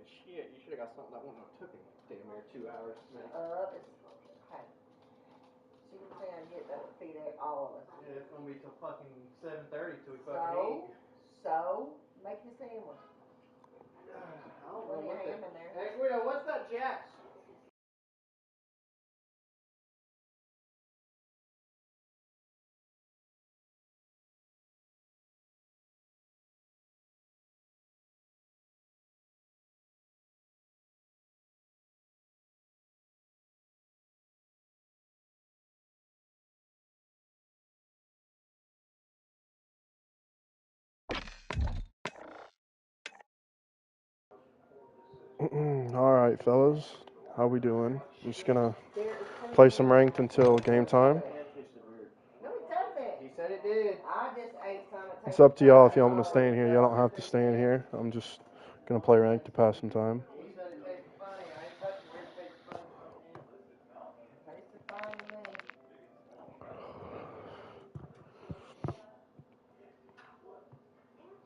shit. You should have got something that wouldn't have took him damn near 2 hours. Hey. She was saying I'd get that would feed all of us. Yeah, it's gonna be till fucking 7:30 till we fucking eat. So, make your sandwich. I don't know what ham in there. Hey, Guido, what's that Jack's? Alright, fellas. How we doing? I'm just gonna play some ranked until game time. No, it doesn't. He said it did. I just ate some. It's up to y'all if y'all want to stay in here. Y'all don't have to stay in here. I'm just gonna play ranked to pass some time. He said it tastes funny. I ain't touching yours. It tastes funny. Tastes fine to me.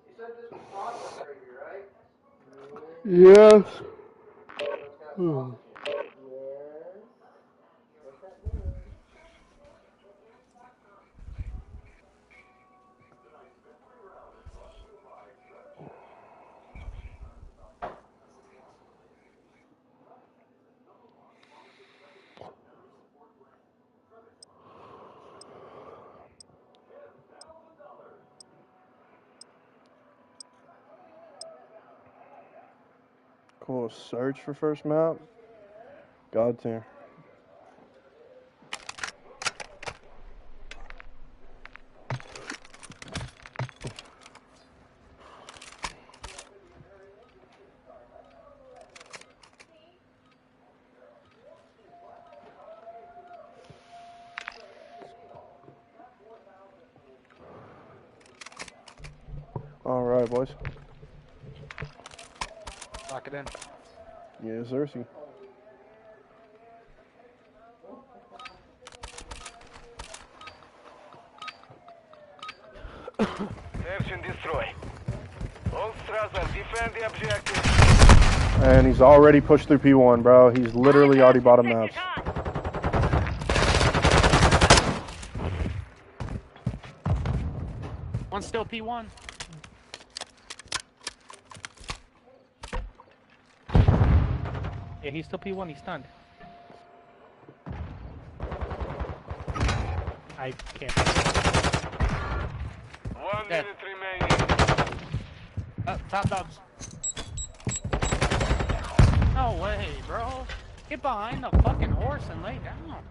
You said this was sausage gravy, right? Yes. What's that mean? Cool. Search for first map. God tier. Alright, boys. Lock it in. Yes, Cersei. Search and destroy. All Strasser, defend the objective. And he's already pushed through P1, bro. He's literally already bottom maps. One's still P1. Yeah, he's still P1. He's stunned. I can't. 1 Dead. minute remaining. Top dogs. No way, bro. Get behind the fucking horse and lay down.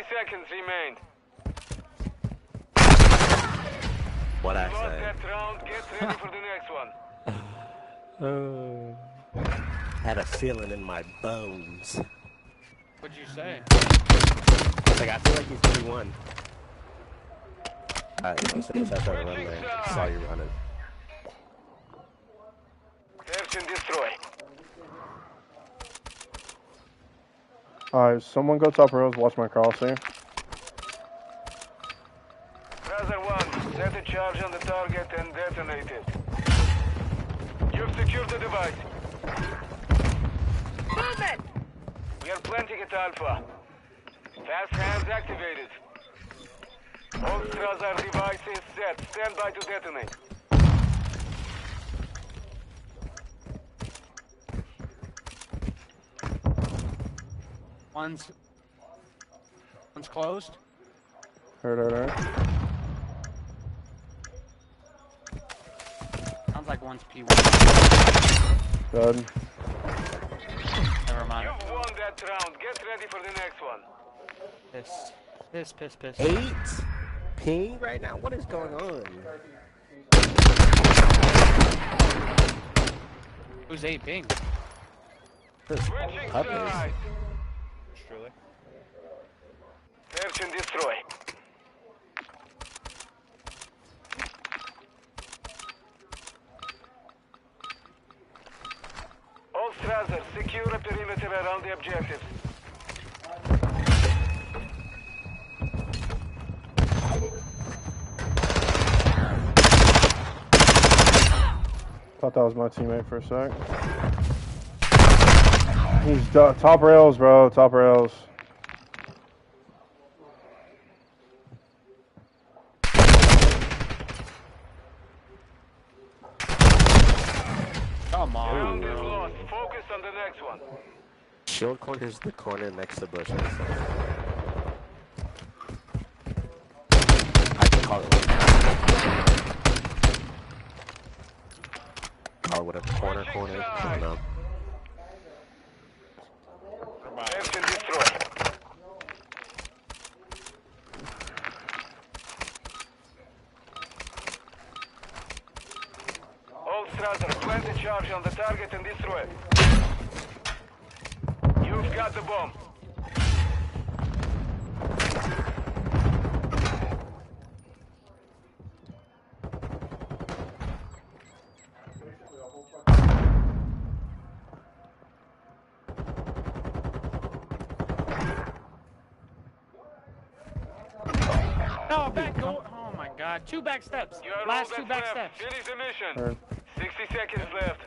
Seconds remain. What I Lost say? that round. Get ready for the next one. Had a feeling in my bones. What'd you say? Like, I feel like he's 2-1. You said that run there. I saw you running. Search and destroy. Alright, someone go top rows, watch my crosshair. Brother 1, set a charge on the target and detonate it. You've secured the device. Movement! We are planting at Alpha. Fast hands activated. All Strasser devices set. Stand by to detonate. One's closed. Heard. Sounds like one's P1. Good. Never mind. You've won that round. Get ready for the next one. Piss. 8 ping right now? What is going on? Who's 8 ping? Switching sides. Truly. Search and destroy. Secure a perimeter around the objectives. Thought that was my teammate for a sec. He's top rails, bro. Top rails. Come on. Round is lost. Focus on the next one. Shield corner's the corner next to bushes. I can call it like that. Call it a corner. I don't know. Search and destroy. All Strasser, plant a charge on the target and destroy it. You've got the bomb. No, back door. Oh my god. 2 back steps. You are Last all 2 back left. steps. Finish the mission. Heard. 60 seconds left.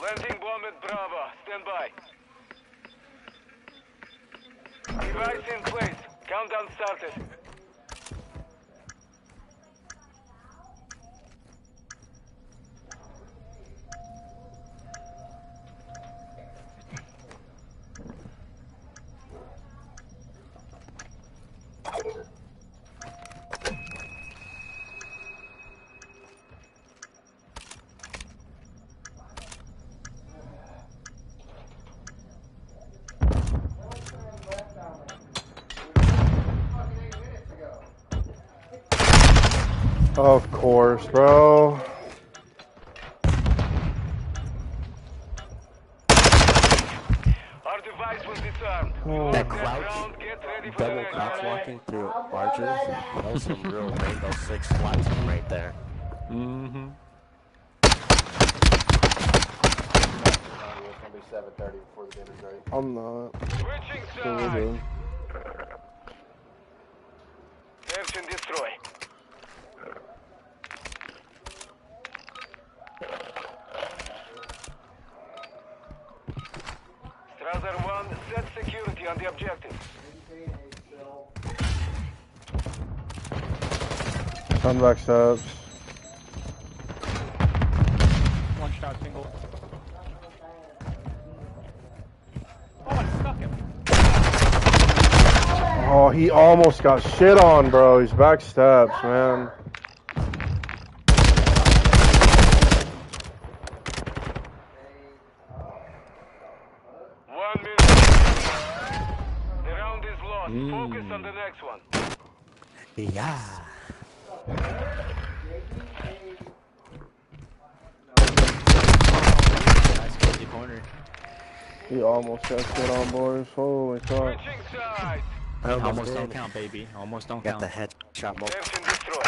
Landing bomb at Bravo. Stand by. Device in place. Countdown started. Of course, bro. Our device was disarmed. Oh. That That crouch, round, get ready for the double next crouch one. walking through arches. That was some real Rainbow Six SWAT team right there. Mm-hmm. It's gonna be 7:30 before the dinner's ready. I'm not. Switching So we're sides. good. Search and destroy. Strasser 1, set security on the objective. Sun back steps. 1 shot single. Oh, I stuck him. Oh, he almost got shit on, bro. He's back steps, man. One minute. The round is lost. Focus on the next one. Yeah. Nice cozy corner. He almost got shit on, boys. Holy fuck. Switching sides. Almost don't count, baby. Almost don't Got count. the headshot multiple. Search and destroy.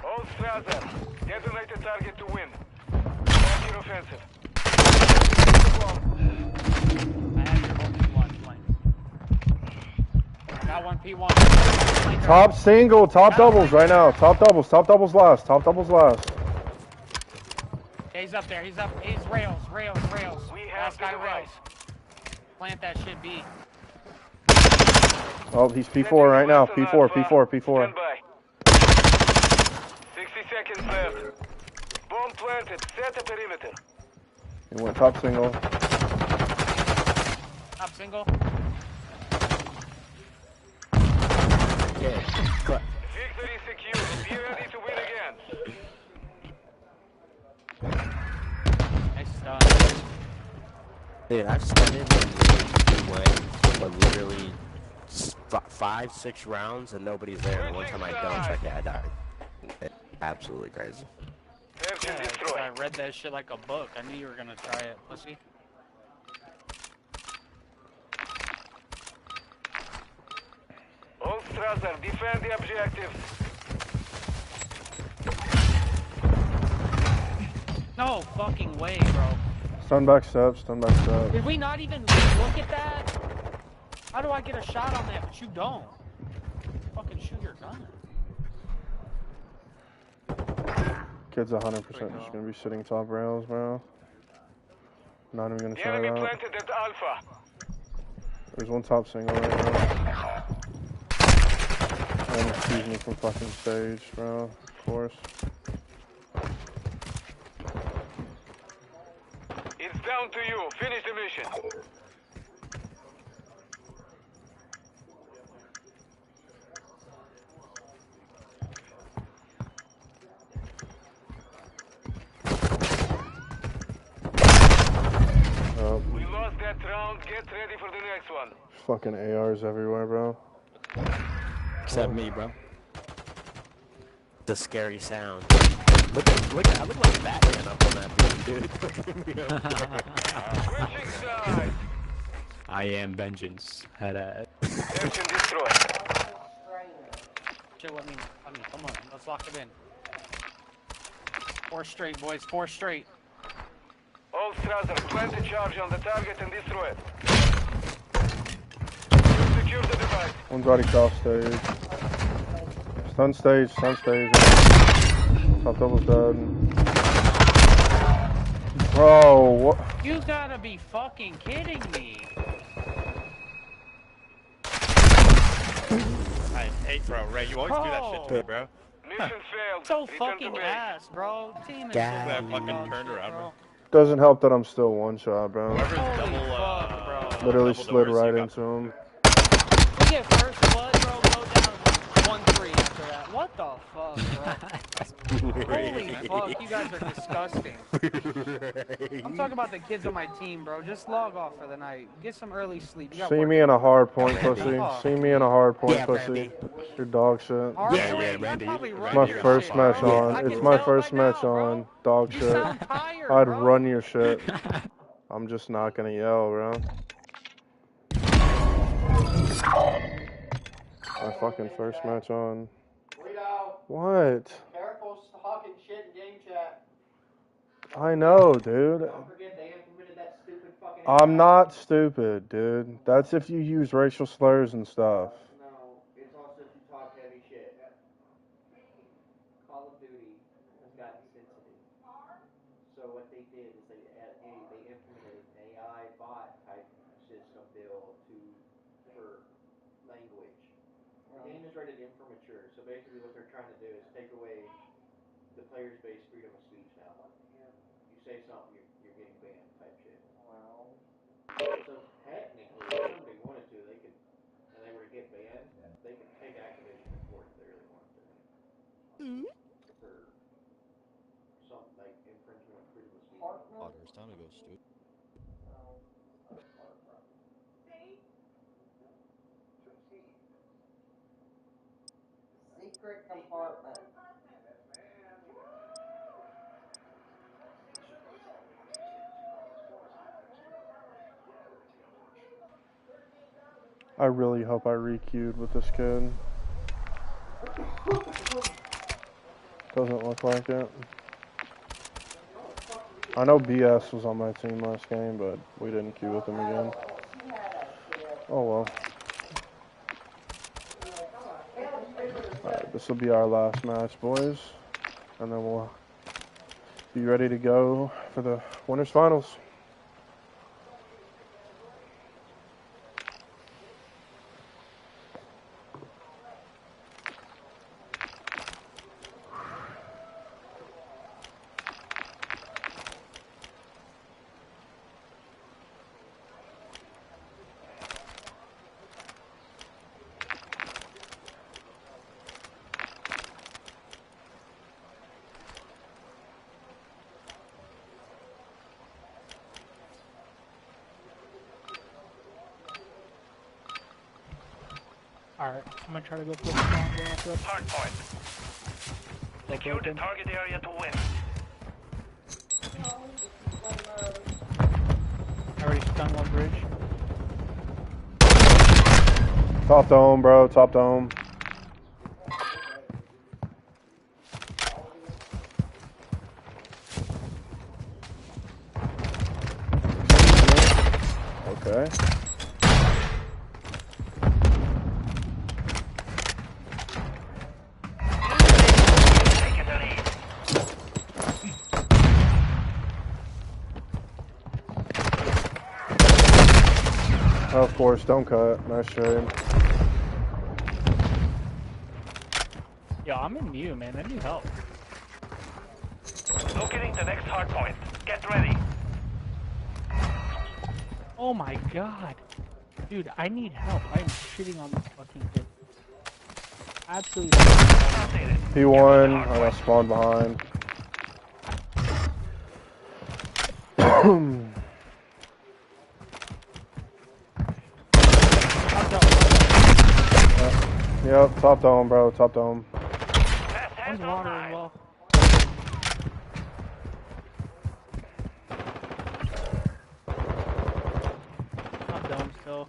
All Strasser, detonate the target to win. Back your offensive. I have your whole P1 flank. Got 1 P1. Top single, top doubles right now. Top doubles last. Top doubles last. Yeah, he's up there. He's up. He's rails. We have Last the guy device. rails. Plant that shit B. Oh, he's P4 right now. P4. Stand by. 60 seconds left. Bomb planted. Set a perimeter. He went top single. Top single. Yeah. Victory secured. Be ready to win again. Nice stuff. Dude, I've spent it in way, but literally 5-6 rounds and nobody's there. And one time I don't check it, I died. It's absolutely crazy. Search and Yeah, destroy. I read that shit like a book. I knew you were gonna try it, pussy. Strasser, defend the objectives. No fucking way, bro. Stun back step, stun back step. Did we not even look at that? How do I get a shot on that, but you don't? Fucking shoot your gun. Kid's 100% just gonna be sitting top rails, bro. Not even gonna The try enemy that. planted at Alpha. There's one top single right now. And excuse me from fucking stage, bro. Of course. It's down to you. Finish the mission. We lost that round. Get ready for the next one. Fucking ARs everywhere, bro. Except me, bro. The scary sound. I look like Batman up on that dude. Switching sides. I am vengeance. Head at. Search and destroy. Shit, let me, come on, let's lock it in. 4 straight, boys, 4 straight. All Strasser, plant a charge on the target and destroy it. Secure the device. One's already cross stage. Stun stage, stun stage. Top double's dead. Bro, what? You gotta be fucking kidding me. Hey, bro, Ray, you always do that shit to me, bro. Mission failed. So Return to fucking base. ass, bro. Team is Yeah. so That fucking dog turned shit, around, bro. Doesn't help that I'm still one shot, bro. Whoever's Holy double, fuck, bro. Literally double slid doors, right you got- into him. We get first blood, bro, go down 1-3 after that. What the fuck, bro? Holy fuck, you guys are disgusting. I'm talking about the kids on my team, bro. Just log off for the night. Get some early sleep. You got See work. me in a hard point, Randy. pussy. See me in a hard point, Yeah, pussy. Randy. Your dog shit. Hard Yeah, way, yeah, you're Randy, probably Randy, running My your first shit, match bro. on. I It's can my tell first by match now, bro. on. Dog You shit. sound tired, I'd bro. run your shit. I'm just not gonna yell, bro. My fucking first match on. Guido, What? careful talking shit in game chat. I know, dude. Don't forget they implemented that stupid fucking. I'm not stupid, dude. That's if you use racial slurs and stuff. No, it's also if you talk heavy shit. Call of Duty has gotten sensitive. So what they did is they implemented an AI bot type system build for language. The game is rated M for mature. So basically what they're trying to do is take away the player's base freedom of speech now. You say something, you're getting banned type shit. Wow. So technically, if somebody wanted to, they could, and they were to get banned, they could take Activision to court if they really wanted to. For some, like, infringement of freedom of speech. Oh, there's time to go, Stu. Secret compartment. I really hope I re-queued with this kid. Doesn't look like it. I know BS was on my team last game, but we didn't queue with him again. Oh well. Alright, this will be our last match, boys. And then we'll be ready to go for the winners finals. Alright, I'm gonna try to go for the strong one after that. Hard point. Secure the target area to win. I already stunned one bridge. Top dome, bro. Top dome. Okay. Of course, don't cut. Nice shade. Yo, I'm in mute, man. I need help. Locating the next hard point. Get ready. Oh my god. Dude, I need help. I am shitting on this fucking kid. Absolutely. P1, I got spawned behind. Yep, top dome, bro. Top dome. One's water as well. Top dome still.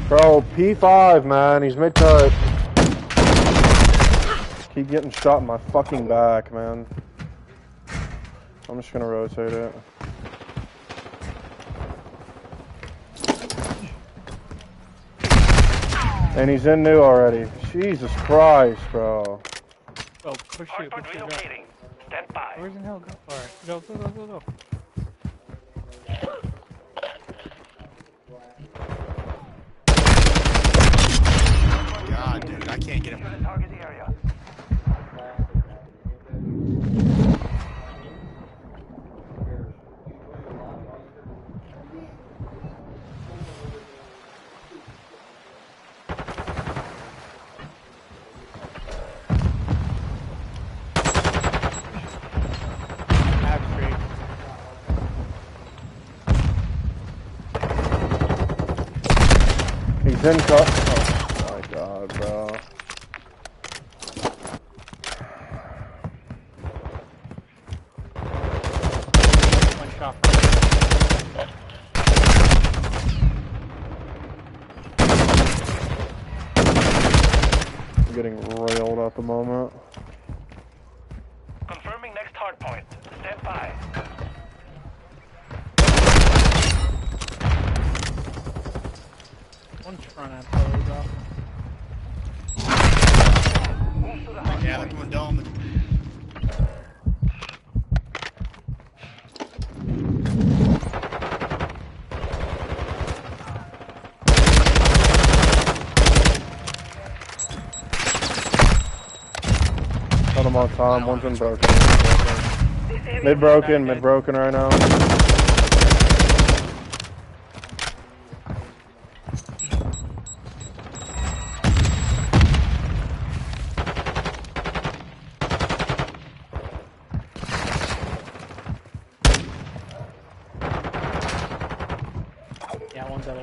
Bro, P5, man. He's mid-cut. Keep getting shot in my fucking back, man. I'm just gonna rotate it. And he's in new already. Jesus Christ, bro. Oh, push it, push it, go. Stand by. Where's the hell go? Alright, go, go, go, go, go. God, dude, I can't get him. Target area. He's in cut. Oh my god, bro. One shot. I'm getting railed at the moment. Confirming next hard point. Stand by. One's front end probably, bro. Yeah, they're going dome. Got him on time. One's in broken. Mid broken right now. Yeah, one's out of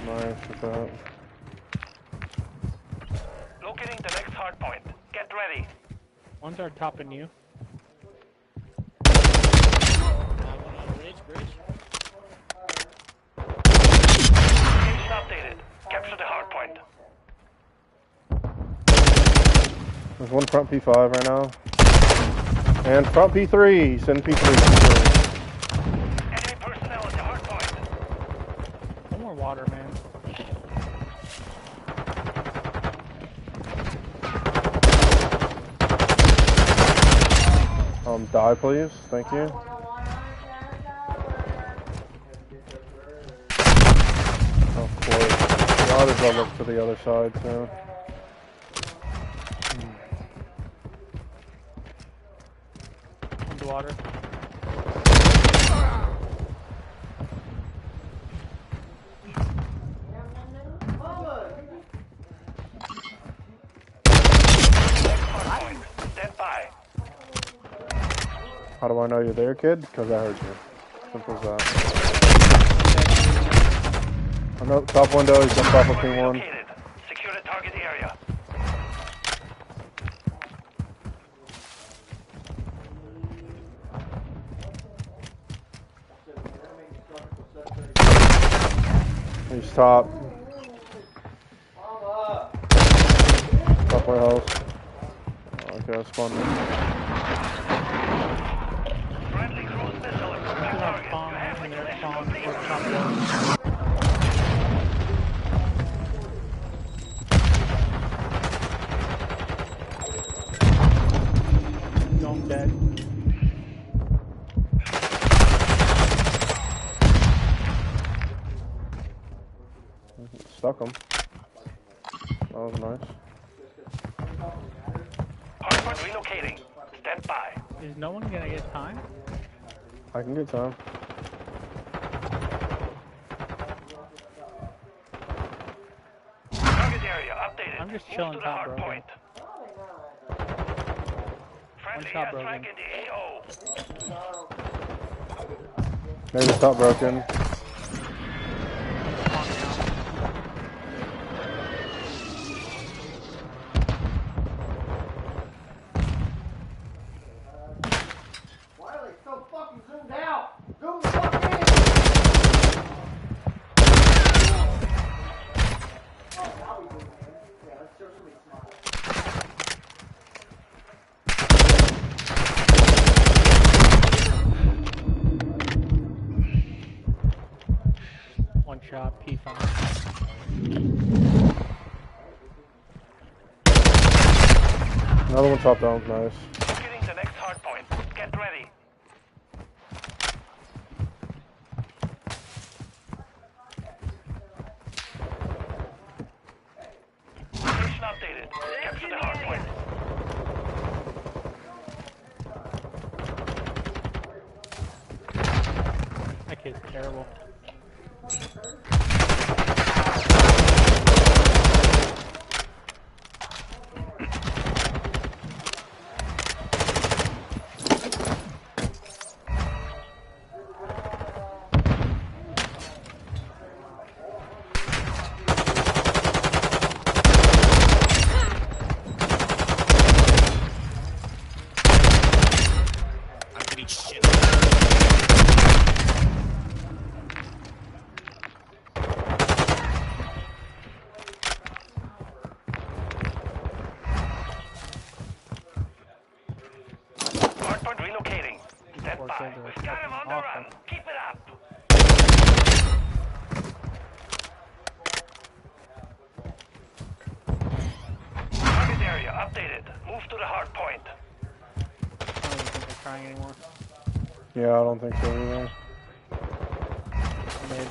Nice with that. Locating the next hard point. Get ready. One's our top and you. Location updated. Capture the hard point. There's one front P5 right now. And front P3. He's in P3. Enemy personnel at the hard point. One more water, man. Die please. Thank you. Of course. God is up to the other side too. One's water. Stand by. How do I know you're there, kid? Because I heard you. Simple as that. I know top window, he's got top of P1. Secure the target area. He's top. Top warehouse. Oh, okay, I spawned him. Friendly cruise missile approaching target. Spawn, You have and to they're mission spawn, complete. or top down. Dome dead. Stuck him. That was nice. Hardpoint relocating. Stand by. Is no one gonna get time? I can get time. Target area updated. I'm just Move chilling to the top, hard bro. point. Friendly top airstrike broken. in the AO. Maybe top broken. Why are they so fucking zoomed out? Zoom the fuck in! Oh, now we zoom in. Yeah, let's show somebody smile. One shot, P5. Another one top down. Nice. Getting the next hard point. Get ready. Location updated. Capture the hard point. That kid's terrible. I'm getting shit. Hardpoint relocating. Stand Or by. killed her We've got him on the fucking run. Keep it up. Target area updated. Move to the hard point. I don't even think they're trying anymore. Yeah, I don't think so either. Mid.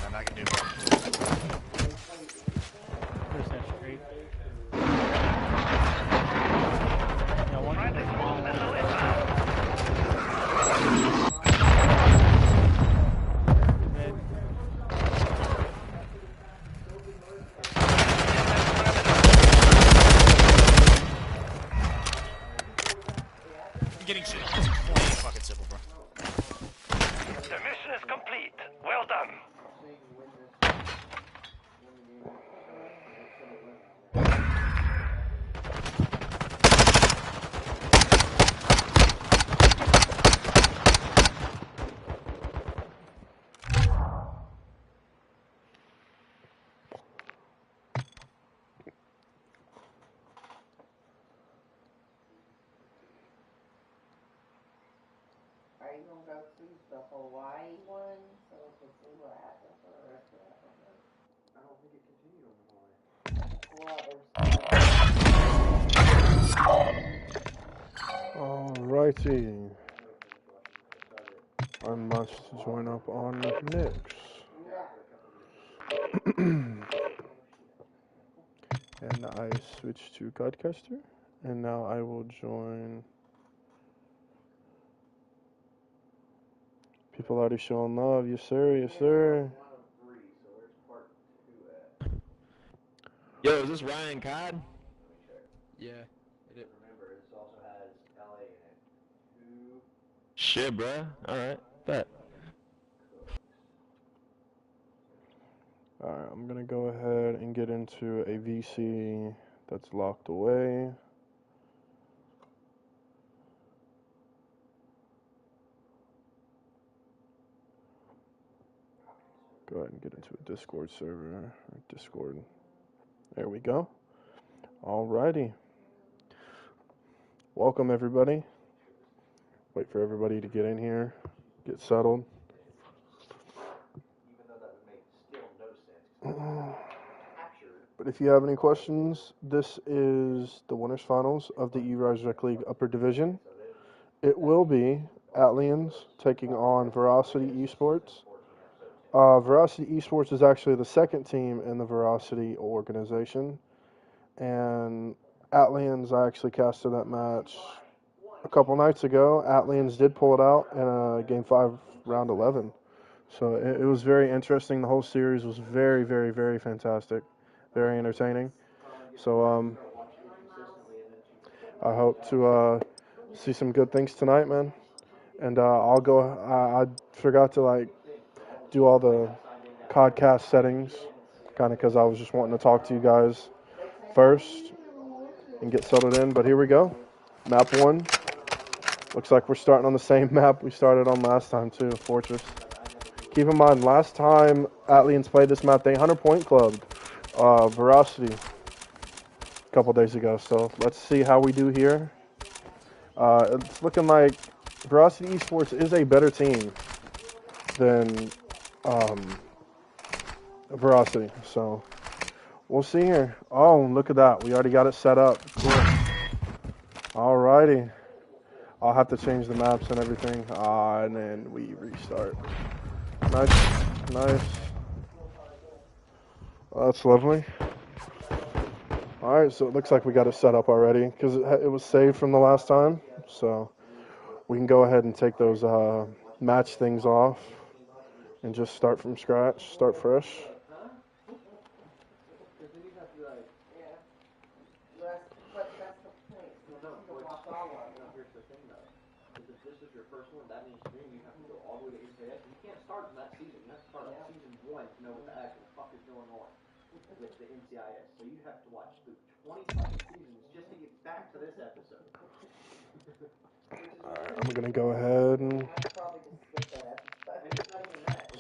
Nothing I can do, bro. There's no street. Yeah, one Friendly cruise missile inbound. mid. I'm getting shit. It's fucking simple, bro. The mission is complete. Well done. Are you gonna go to the Hawaii one so we can see what happens for the rest of that one? I don't think it continued on the line. Well, Alrighty. I must join up on Nix. And I switch to Godcaster. And now I will join. People already showing love. Yes, sir. Yes, sir. Yo, is this Ryan Cod? Yeah. Remember, this also has LA in it. Shit, bruh. Alright, bet. Alright, I'm gonna go ahead and get into a VC that's locked away. Go ahead and get into a Discord server, or Discord. There we go. Alrighty. Welcome, everybody. Wait for everybody to get in here, get settled. But if you have any questions, this is the winners finals of the E-Rise Rec League Upper Division. It will be ATLIENS taking on VIROSITY ESPORTS. VIROSITY ESPORTS is actually the second team in the VIROSITY organization. And ATLIENS, I actually casted that match a couple nights ago. ATLIENS did pull it out in Game 5, Round 11. So it was very interesting. The whole series was very, very, very fantastic. Very entertaining. So I hope to see some good things tonight, man. And I'll go. I forgot to do all the podcast settings, kind of because I was just wanting to talk to you guys first and get settled in. But here we go. Map 1. Looks like we're starting on the same map we started on last time too, Fortress. Keep in mind, last time ATLIENS played this map, they 100-point clubbed VIROSITY a couple days ago. So let's see how we do here. It's looking like VIROSITY ESPORTS is a better team than VIROSITY. So we'll see here. Oh, look at that. We already got it set up. Cool. Alrighty. I'll have to change the maps and everything. And then we restart. Nice. Nice. That's lovely. Alright, so it looks like we got it set up already because it was saved from the last time. So we can go ahead and take those match things off and just start from scratch, start fresh. That means to me you have to go all the way to ATLIENS. You can't start from that season. You have to start on season 1 to know what the actual fuck is going on with the NCIS. So you have to watch through 20 fucking seasons just to get back to this episode. Alright, I'm gonna go ahead and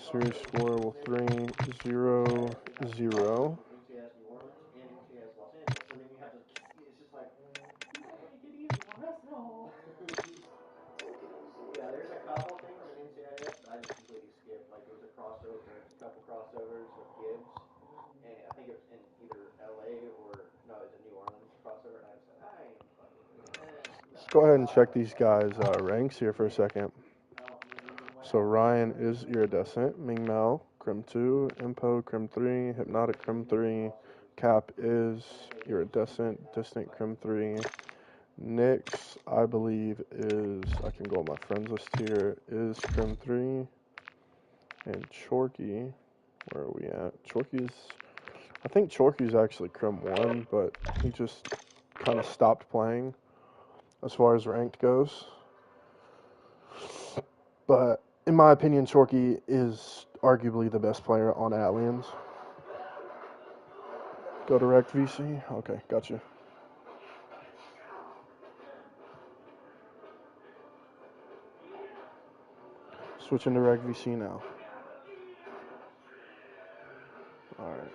series score will 3-0-0. NCIS New Orleans and NCIS Los Angeles. So then you have to, it's just like, you gotta make it easy for us all. Yeah, there's a couple things in NCIS that I just completely skipped. Like there was a couple crossovers with Gibbs, and I think it was in either LA or no, it was a New Orleans crossover. And I said, I ain't fucking. Let's go ahead and check these guys' ranks here for a second. So Ryan is iridescent, Ming Mao, Crim 2, Impo, Crim 3, Hypnotic, Crim 3, Cap is iridescent, Distant, Crim 3. Nyx, I believe, is, I can go on my friends list here, is Crim 3. And Chorky, where are we at? I think Chorky's actually Crim 1, but he just kind of stopped playing as far as ranked goes. But in my opinion, Chorky is arguably the best player on ATLIENS. Go direct VC. Okay, gotcha. Switching to direct VC now. Alright.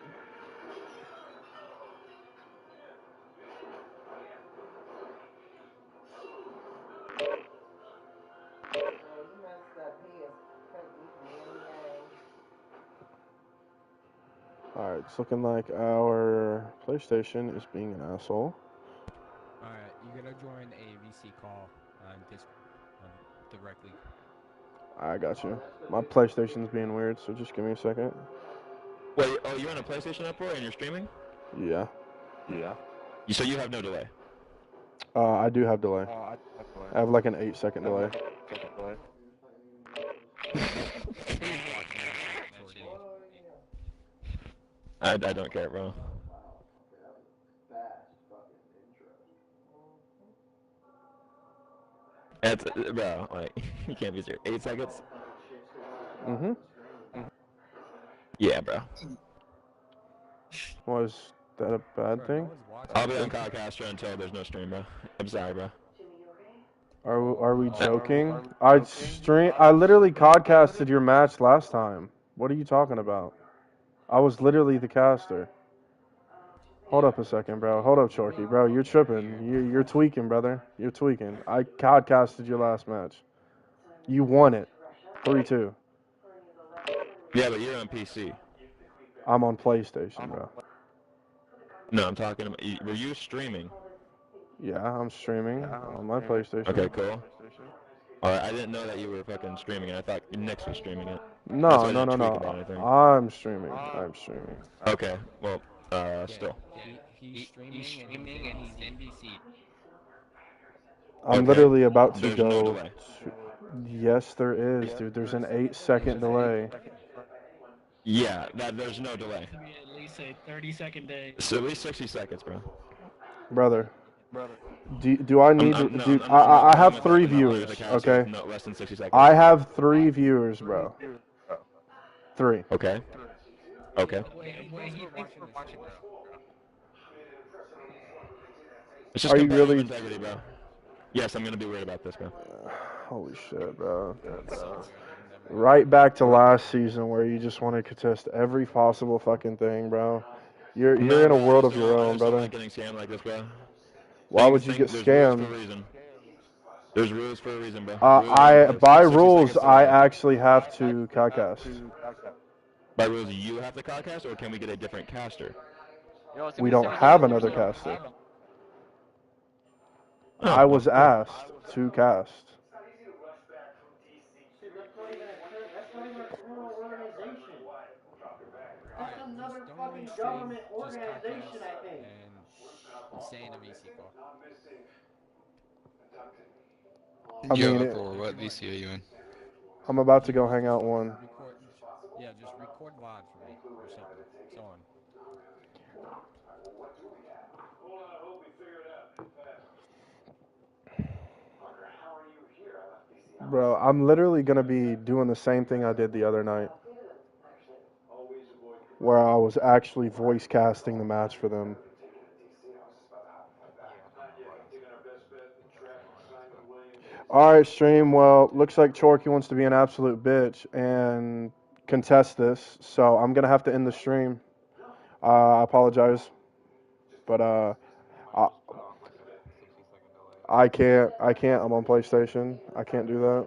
Alright, it's looking like our PlayStation is being an asshole. Alright, you're gonna join a VC call on Discord directly. I got you. My PlayStation's being weird, so just give me a second. Wait, oh, you're on a PlayStation Uproar and you're streaming? Yeah. Yeah. So you have no delay? I do have delay. I have like an 8-second delay. I don't care, bro. That's, bro, like, you can't be serious. 8 seconds? Mm-hmm. Yeah, bro. Was that a bad thing? I'll be on Kyle Castro until there's no stream, bro. I'm sorry, bro. Are we joking? I literally podcasted your match last time. What are you talking about? I was literally the caster. Hold up a second, bro. Hold up, Chorky, bro. You're tripping. You're tweaking, brother. You're tweaking. I podcasted your last match. You won it. 3-2. Yeah, but you're on PC. I'm on PlayStation, bro. No, I'm talking about. Were you streaming? Yeah, I'm streaming on my PlayStation. Okay, cool. Alright, I didn't know that you were fucking streaming it. I thought Nix was streaming it. No. I'm streaming. Okay, well, still. He's streaming and he's NBC. I'm literally about to There's go. no delay. Yes, there is, dude. There's an 8-second delay. Yeah, there's no delay. At least a 30-second day. So at least 60 seconds, bro. Brother. Do I need to? Dude, I have 3 viewers, okay? No, less than 60 seconds. I have 3 viewers, bro. 3. Okay. Okay. It's just Are you really? integrity, bro. Yes, I'm gonna be weird about this, bro. Holy shit, bro. Right back to last season where you just want to contest every possible fucking thing, bro. You're in a world of your own, brother. I'm not getting scammed like this, bro. Why would you get scammed? There's rules for a reason, bro. By rules, I actually have to podcast. By rules, you have to podcast, or can we get a different caster? We don't have another caster. I was asked to cast. That's not even a criminal organization. That's another fucking government organization, I think. And stay in a VC call. What VC are you in? I'm about to go hang out one. Yeah, just record live for me or something. So on. Bro, I'm literally going to be doing the same thing I did the other night. Where I was actually voice casting the match for them. Alright, stream. Well, looks like Chorky wants to be an absolute bitch and contest this. So I'm going to have to end the stream. I apologize. But I can't. I'm on PlayStation. I can't do that.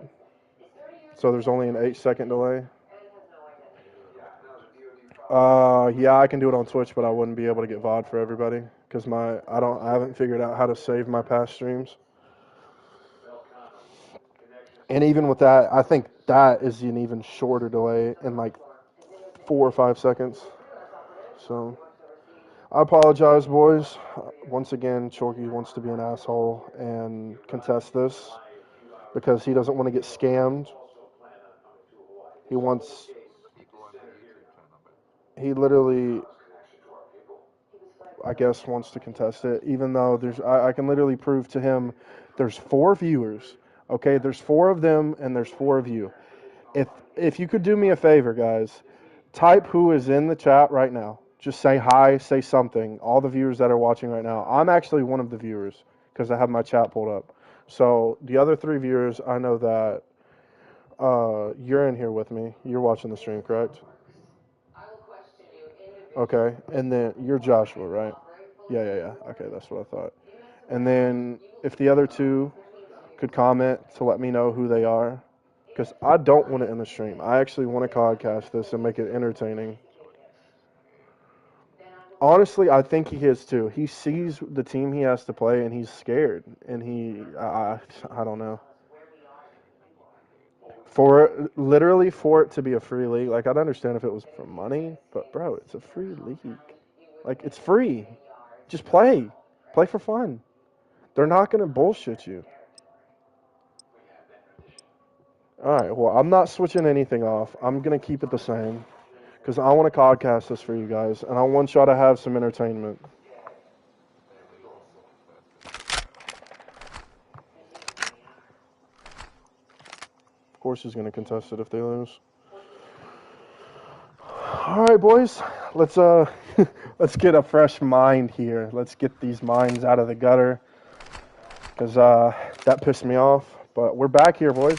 So there's only an 8-second delay. Yeah, I can do it on Twitch, but I wouldn't be able to get VOD for everybody because I haven't figured out how to save my past streams. And even with that, I think that is an even shorter delay in like 4 or 5 seconds. So I apologize, boys. Once again, Chorky wants to be an asshole and contest this because he doesn't want to get scammed. He literally, I guess, wants to contest it, even though I can literally prove to him there's 4 viewers. Okay, there's 4 of them and there's 4 of you. If you could do me a favor, guys, type who is in the chat right now. Just say hi, say something. All the viewers that are watching right now. I'm actually one of the viewers because I have my chat pulled up. So the other 3 viewers, I know that you're in here with me. You're watching the stream, correct? Okay, and then you're Joshua, right? Yeah. Okay, that's what I thought. And then if the other 2 could comment to let me know who they are, because I don't want it in the stream. I actually want to podcast this and make it entertaining. Honestly, I think he is too. He sees the team he has to play and he's scared. And I don't know. For it to be a free league, like I'd understand if it was for money, but bro, it's a free league. Like it's free. Just play. Play for fun. They're not going to bullshit you. Alright, well, I'm not switching anything off. I'm going to keep it the same. Because I want to podcast this for you guys. And I want y'all to have some entertainment. Of course he's going to contest it if they lose. Alright, boys. Let's let's get a fresh mind here. Let's get these minds out of the gutter. Because that pissed me off. But we're back here, boys.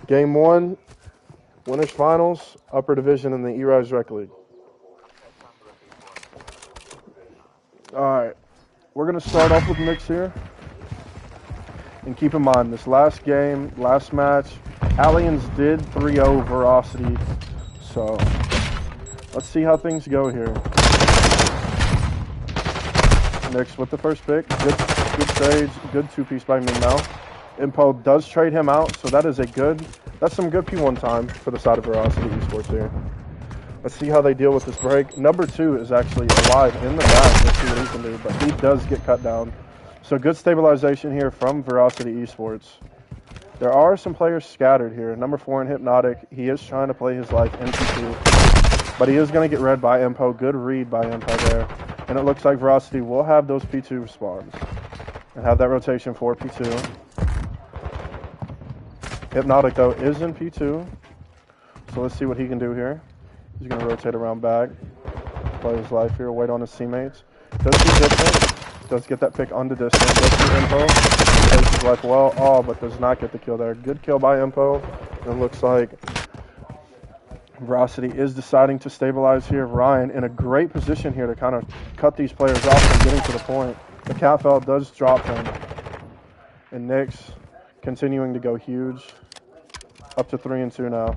Game 1. Winners Finals, Upper Division in the E-Rise Rec League. Alright, we're going to start off with Knicks here. And keep in mind, this last game, last match, ATLIENS did 3-0 VIROSITY. So, let's see how things go here. Knicks with the first pick. Good stage, good two-piece by me now. Impo does trade him out, so that's some good P1 time for the side of VIROSITY Esports here. Let's see how they deal with this break. Number 2 is actually alive in the back. Let's see what he can do, but he does get cut down. So good stabilization here from VIROSITY Esports. There are some players scattered here. Number 4 in Hypnotic. He is trying to play his life in P2. But he is going to get read by Impo. Good read by Impo there. And it looks like VIROSITY will have those P2 spawns. And have that rotation for P2. Hypnotic, though, is in P2. So let's see what he can do here. He's going to rotate around back. Play his life here. Wait on his teammates. Does he distant? Does get that pick on the distance. Does the Impo. Plays his life well. Oh, but does not get the kill there. Good kill by Impo. It looks like VIROSITY is deciding to stabilize here. Ryan in a great position here to kind of cut these players off from getting to the point. The Catfell does drop him. And Knicks continuing to go huge. Up to 3-2 now.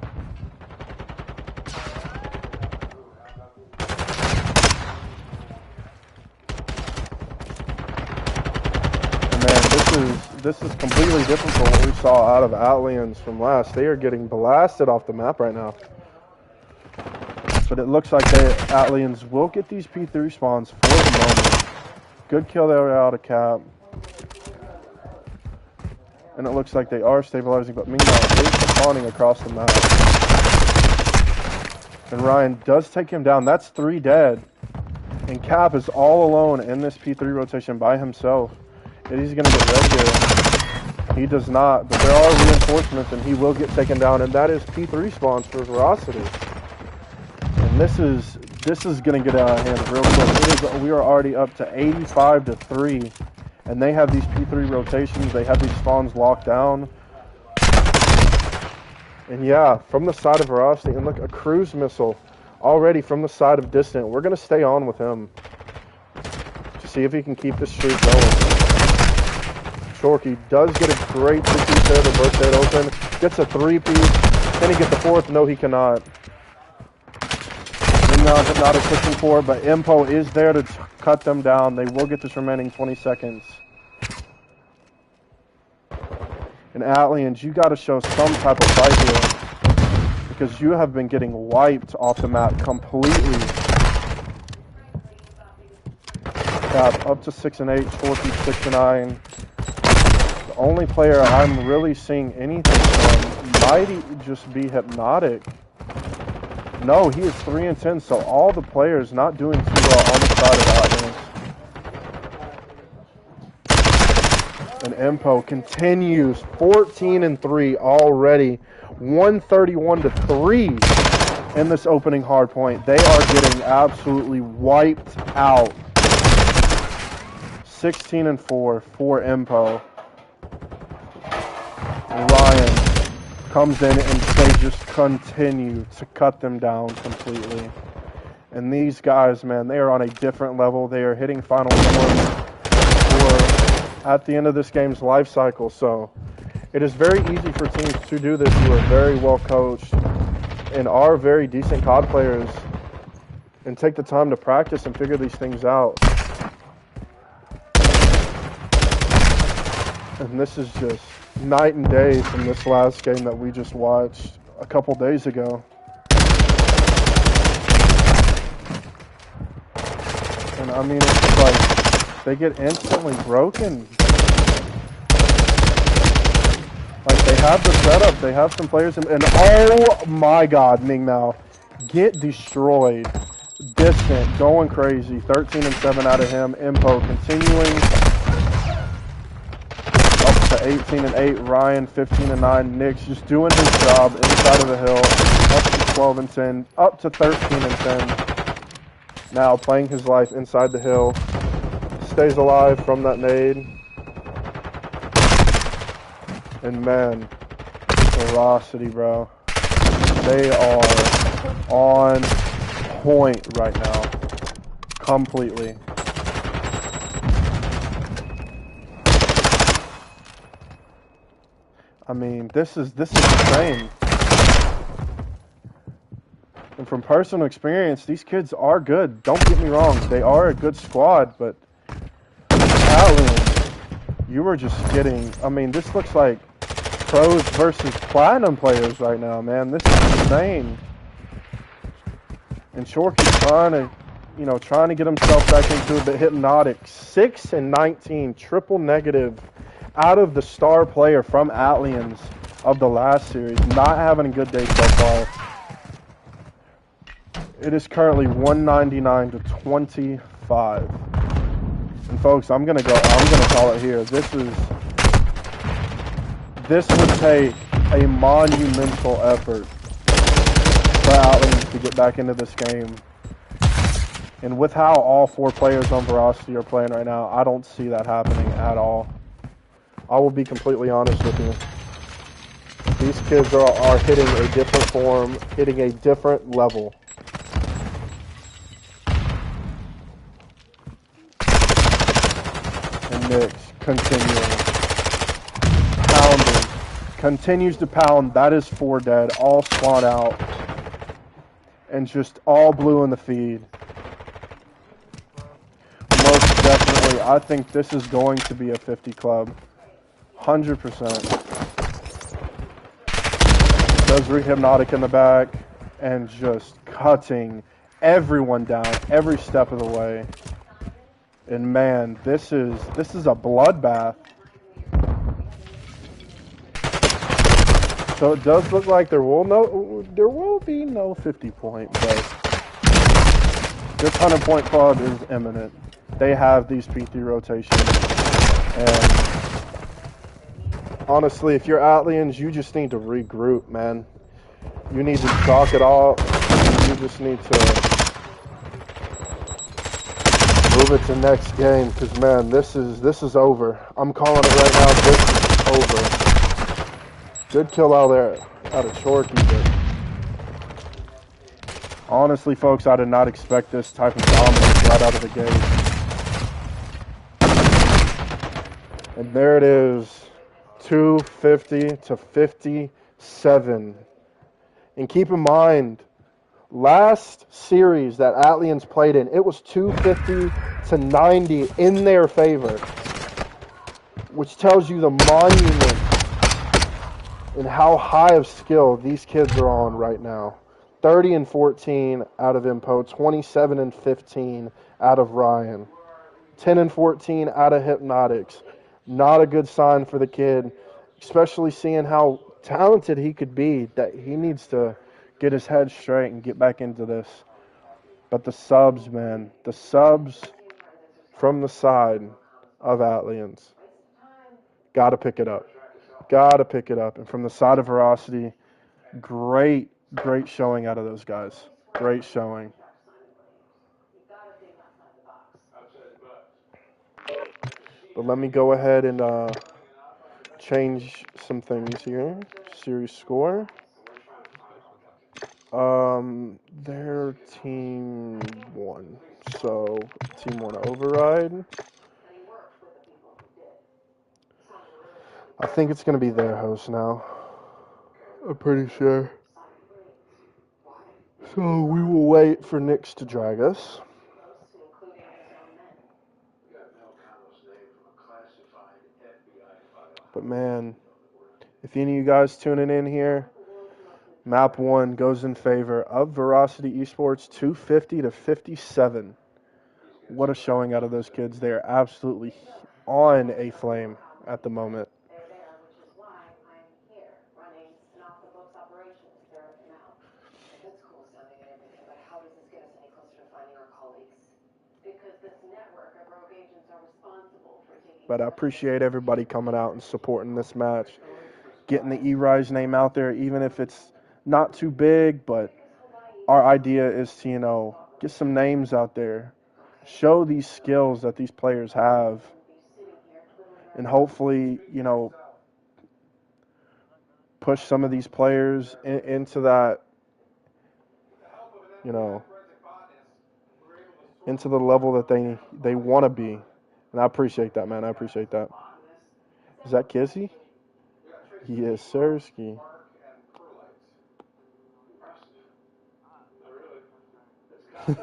This is completely different from what we saw out of ATLIENS from last. They are getting blasted off the map right now. But it looks like ATLIENS will get these P3 spawns for the moment. Good kill there out of Cap. And it looks like they are stabilizing, but meanwhile, they're spawning across the map. And Ryan does take him down. That's 3 dead. And Cap is all alone in this P3 rotation by himself. He's going to get red here. He does not, but there are reinforcements and he will get taken down, and that is P3 spawns for VIROSITY. And this is going to get out of hand real quick. We are already up to 85-3, and they have these P3 rotations. They have these spawns locked down. And yeah, from the side of VIROSITY, and look, a cruise missile already from the side of Distant. We're going to stay on with him to see if he can keep this streak going. Shorky does get a great 2-piece there to burst it open. Gets a 3-piece. Can he get the 4th? No, he cannot. Not a pushing for, but Impo is there to cut them down. They will get this remaining 20 seconds. And ATLIENS, you got to show some type of fight here, because you have been getting wiped off the map completely. Cap up to 6-8, Shorky 6-9. The only player I'm really seeing anything from might just be Hypnotic. No, he is 3-10, so all the players not doing too well on the side of ATLIENS. And Impo continues 14-3 already, 131-3 in this opening hard point. They are getting absolutely wiped out. 16-4 for Impo. Ryan comes in and they just continue to cut them down completely. And these guys, man, they are on a different level. They are hitting final form at the end of this game's life cycle. So it is very easy for teams to do this who are very well coached and are very decent COD players and take the time to practice and figure these things out. And this is just night and day from this last game that we just watched a couple days ago. And I mean, it's like they get instantly broken. Like they have the setup, they have some players, and oh my God, Ming Mao, get destroyed. Distant, going crazy. 13-7 out of him. Impo continuing. 18-8, Ryan 15-9, Knicks just doing his job inside of the hill, up to 12-10, up to 13-10. Now playing his life inside the hill, stays alive from that nade. And man, VIROSITY, bro, They are on point right now. Completely. I mean, this is insane. And from personal experience, these kids are good. Don't get me wrong. They are a good squad, but ATLIENS, you were just getting, I mean, this looks like pros versus platinum players right now, man. This is insane. And Shorky's trying to get himself back into it, but Hypnotic, 6 and 19, triple negative out of the star player from ATLIENS of the last series. Not having a good day so far. It is currently 199 to 25. And folks, I'm gonna call it here. This would take a monumental effort for ATLIENS to get back into this game. And with how all 4 players on VIROSITY are playing right now, I don't see that happening at all. I will be completely honest with you. These kids are hitting a different form, hitting a different level. And Nix continues to pound. That is 4 dead, all spawn out, and just all blue in the feed. Most definitely, I think this is going to be a 50 club, 100%. Does Hypnotic in the back and just cutting everyone down every step of the way. And man, this is a bloodbath. So it does look like there will be no 50 point, but this 100 point club is imminent. They have these P3 rotations, and honestly, if you're ATLIENS, you just need to regroup, man. You need to chalk it off. You just need to move it to next game, because man, this is over. I'm calling it right now. This is over. Good kill out of Chorky, but honestly, folks, I did not expect this type of dominance right out of the gate. And there it is, 250 to 57. And keep in mind, last series that ATLIENS played in, it was 250 to 90 in their favor, which tells you the monument and how high of skill these kids are on right now. 30 and 14 out of Impo, 27 and 15 out of Ryan, 10 and 14 out of Hypnotics. Not a good sign for the kid, especially seeing how talented he could be, that he needs to get his head straight and get back into this. But the subs, man, the subs from the side of ATLIENS, gotta pick it up. Gotta pick it up. And from the side of VIROSITY, great showing out of those guys. Great showing. But let me go ahead and change some things here. Series score. Their team won. So team 1 override. I think it's going to be their host now. I'm pretty sure. So we will wait for Nix to drag us. But man, if any of you guys tuning in here, map 1 goes in favor of VIROSITY Esports, 250 to 57. What a showing out of those kids. They are absolutely on a flame at the moment. But I appreciate everybody coming out and supporting this match, getting the E-Rise name out there, even if it's not too big, but our idea is to, get some names out there, show these skills that these players have, and hopefully, push some of these players into that you know, into the level that they want to be. And I appreciate that, man. I appreciate that. Is that Kizzy? Yes, sirski.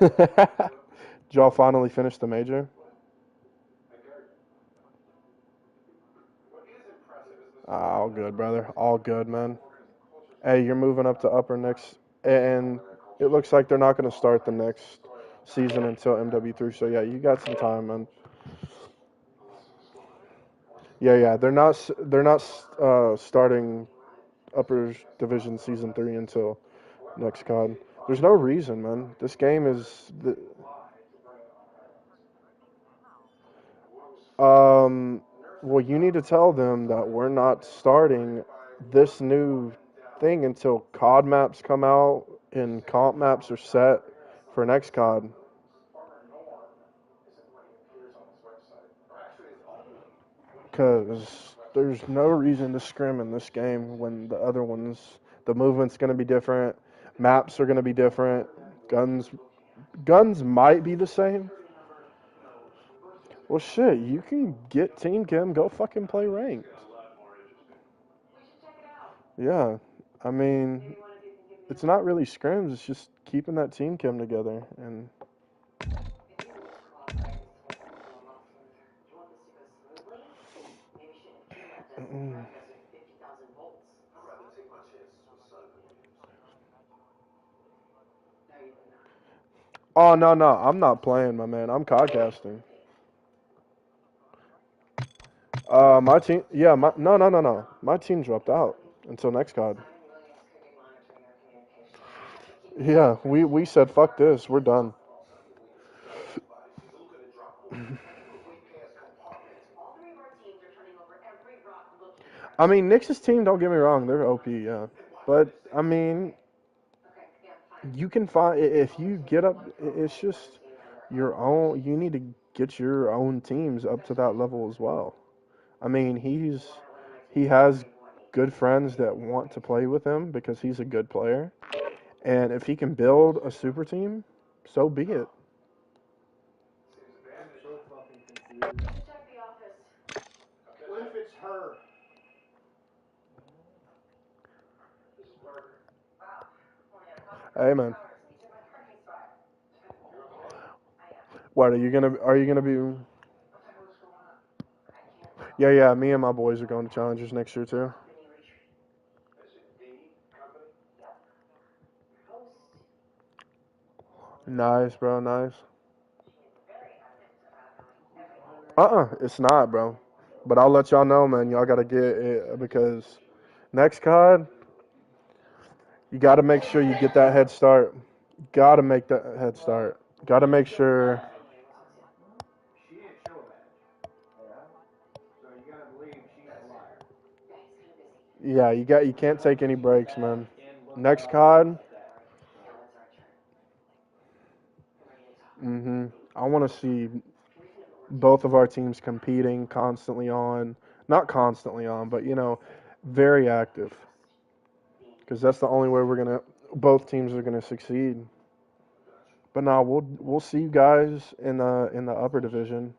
Did y'all finally finish the major? All good, brother. All good, man. Hey, you're moving up to upper next, and it looks like they're not going to start the next season until MW3. So yeah, you got some time, man. Yeah. They're not starting upper division season 3 until next COD. There's no reason, man. This game is well, you need to tell them that we're not starting this new thing until COD maps come out and comp maps are set for next COD. Because there's no reason to scrim in this game when the other ones, the movement's going to be different, maps are going to be different, guns might be the same. Well, shit, you can get Team Kim, go fucking play ranked. Yeah, I mean, it's not really scrims, it's just keeping that Team Kim together. And oh, no, I'm not playing, my man. I'm codcasting. My team, yeah, no. My team dropped out until next COD. Yeah, we said, fuck this, we're done. I mean, Nyx's team, don't get me wrong, they're OP, yeah. But, I mean, you can find, if you get up, it's just your own, you need to get your own teams up to that level as well. I mean, he has good friends that want to play with him because he's a good player. And if he can build a super team, so be it. What if it's her? Hey, man. What, are you gonna be? Yeah, me and my boys are going to Challengers next year too. Nice, bro, nice. It's not, bro. But I'll let y'all know, man. Y'all gotta get it because next COD, you gotta make sure you get that head start. Gotta make that head start. Gotta make sure. Yeah, you can't take any breaks, man. Next COD. I want to see both of our teams competing constantly on, not constantly on, but very active. Because that's the only way both teams are gonna succeed. But now we'll see you guys in the upper division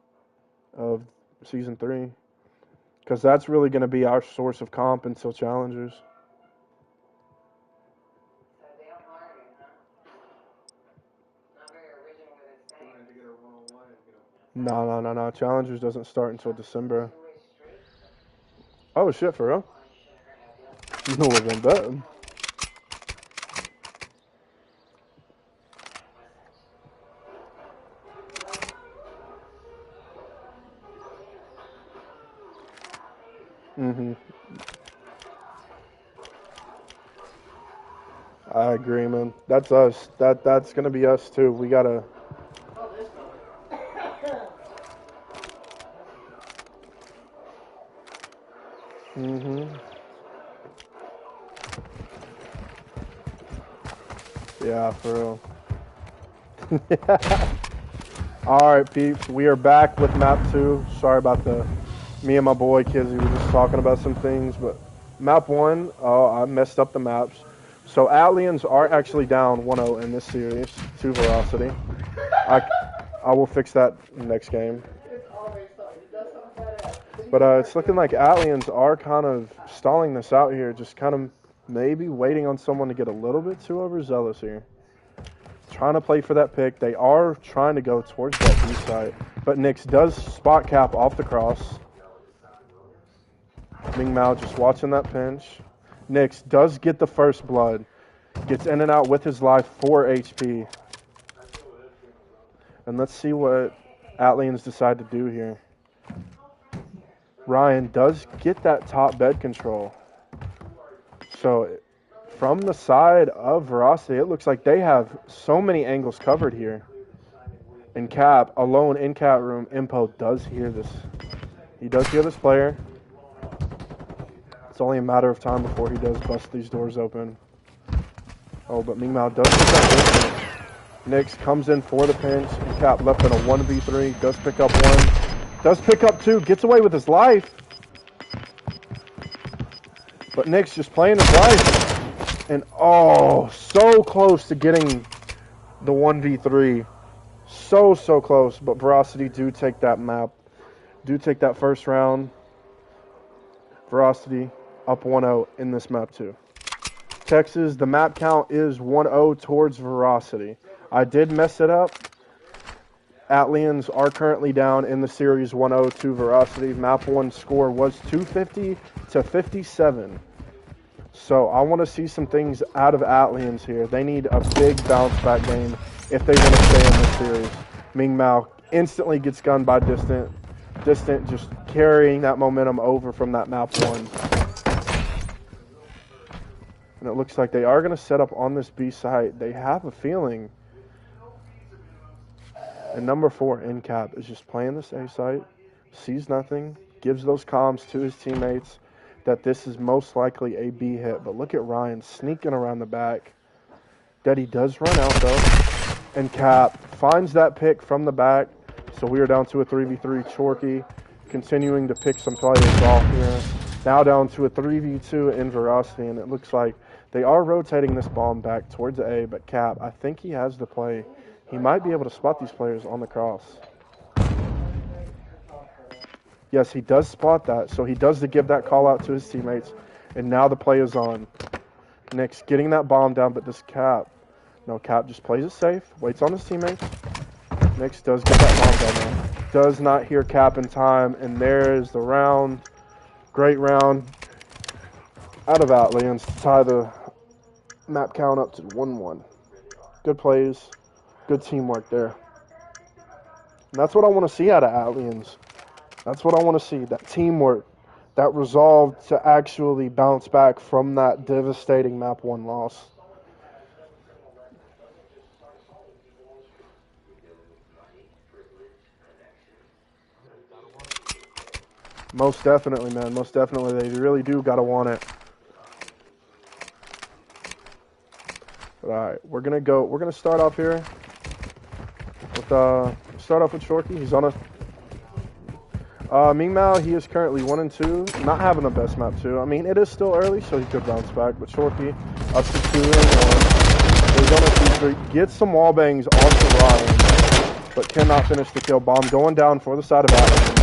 of season 3. Because that's really gonna be our source of comp until Challengers. No. Challengers doesn't start until December. Oh shit, for real? No, then bet. I agree, man. That's us. That's gonna be us too. We gotta. Yeah, for real. All right, peeps. We are back with map 2. Sorry about me and my boy Kizzy were just talking about some things, but map 1. Oh, I messed up the maps. So ATLIENS are actually down 1-0 in this series to VIROSITY. I will fix that next game. But it's looking like ATLIENS are kind of stalling this out here, just kind of maybe waiting on someone to get a little bit too overzealous here. Trying to play for that pick. They are trying to go towards that B site. But Nix does spot cap off the cross. Ming Mao just watching that pinch. Nix does get the first blood. Gets in and out with his life, 4 HP. And let's see what ATLIENS decide to do here. Ryan does get that top bed control. So from the side of VIROSITY, it looks like they have so many angles covered here. And Cap, alone in Cat room, Impo does hear this. He does hear this player. It's only a matter of time before he does bust these doors open. Oh, but Ming Mao does pick up distance. Nix comes in for the pinch, and Cap left in a 1v3. Does pick up 1. Does pick up 2. Gets away with his life. But Nix just playing his life. And oh, so close to getting the 1v3. So close. But VIROSITY do take that map. Do take that first round. VIROSITY up 1-0 in this map too. Texas, the map count is 1-0 towards VIROSITY. I did mess it up. ATLIENS are currently down in the series 1-0 to VIROSITY. Map 1 score was 250 to 57. So I want to see some things out of ATLIENS here. They need a big bounce back game if they want to stay in this series. Ming Mao instantly gets gunned by Distant. Distant just carrying that momentum over from that map 1. And it looks like they are going to set up on this B site. They have a feeling. And number 4, in Cap, is just playing this A site. Sees nothing. Gives those comms to his teammates that this is most likely a B hit. But look at Ryan sneaking around the back. Daddy does run out though. And Cap finds that pick from the back. So we are down to a 3v3. Chorky continuing to pick some players off here. Now down to a 3v2 in VIROSITY. And it looks like they are rotating this bomb back towards A. But Cap, I think he has the play. He might be able to spot these players on the cross. Yes, he does spot that. So he does give that call out to his teammates. And now the play is on. Nix getting that bomb down, but this Cap. No, Cap just plays it safe. Waits on his teammates. Nix does get that bomb down there. Does not hear Cap in time. And there's the round. Great round out of ATLIENS to tie the map count up to 1-1. Good plays. Good teamwork there. And that's what I want to see out of ATLIENS. That's what I want to see. That teamwork. That resolve to actually bounce back from that devastating map 1 loss. Most definitely, man. Most definitely. They really do got to want it. But, all right. We're going to start off here. Start off with Shorky. He's on a Ming Mao, he is currently 1-2. Not having the best map too. I mean, it is still early, so he could bounce back. But Shorky up to 2-1. He's on a 2-3. Gets some wall bangs off the Ryan, but cannot finish the kill. Bomb going down for the side of ATLIENS.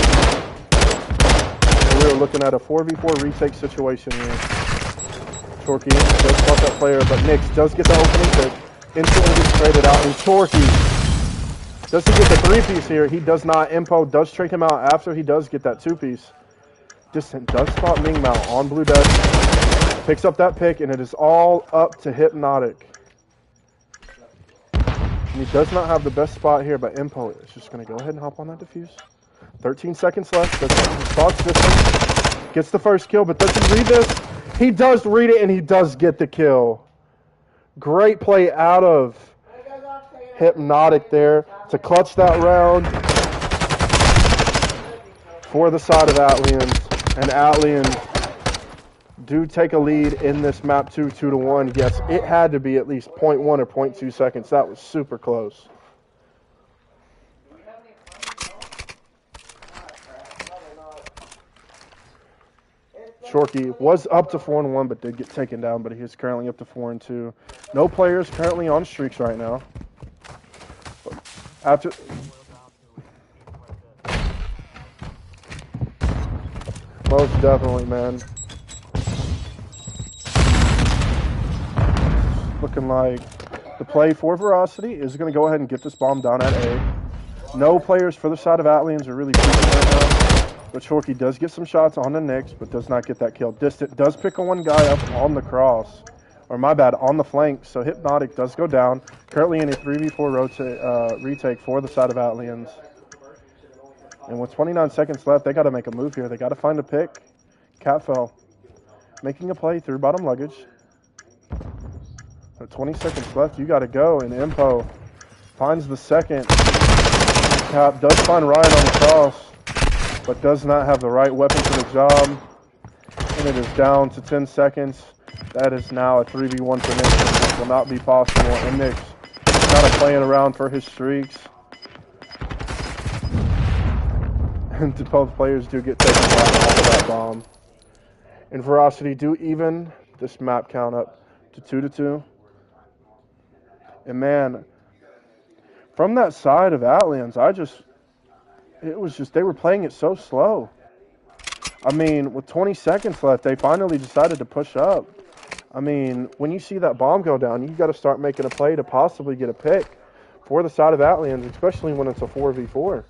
And we are looking at a 4v4 retake situation here. Chorky does spot that player, but Nix does get the opening pick. Instantly gets traded out, and Chorky does he get the 3-piece here? He does not. Impo does trade him out after he does get that 2-piece. Distant does spot Ming Mao on blue desk. Picks up that pick, and it is all up to Hypnotic. And he does not have the best spot here, but Impo is just going to go ahead and hop on that defuse. 13 seconds left. Spots Distant. Gets the first kill, but does he read this? He does read it, and he does get the kill. Great play out of Hypnotic there to clutch that round for the side of ATLIENS. And ATLIENS do take a lead in this map 2-1. Yes, it had to be at least 0.1 or 0.2 seconds. That was super close. Shorkey was up to 4-1, but did get taken down. But he is currently up to 4-2. No players currently on streaks right now. After most definitely, man. Looking like the play for Virosity is going to go ahead and get this bomb down at A. No players for the side of ATLIENS are really pushing right now. But Shorkey does get some shots on the Knicks, but does not get that kill. Distant does pick one guy up on the cross. Or my bad, on the flank. So Hypnotic does go down. Currently in a 3v4 retake for the side of ATLIENS. And with 29 seconds left, they got to make a move here. They got to find a pick. Catfell making a play through bottom luggage. With 20 seconds left, you got to go. And Impo finds the second. Cap does find Ryan on the cross, but does not have the right weapon for the job. And it is down to 10 seconds. That is now a 3v1 for Knicks. This will not be possible. And Knicks kind of playing around for his streaks. And both players do get taken down off of that bomb. And Virosity do even this map count up to 2-2. And man, from that side of ATLIENS, they were playing it so slow. I mean, with 20 seconds left, they finally decided to push up. I mean, when you see that bomb go down, you got to start making a play to possibly get a pick for the side of ATLIENS, especially when it's a 4v4.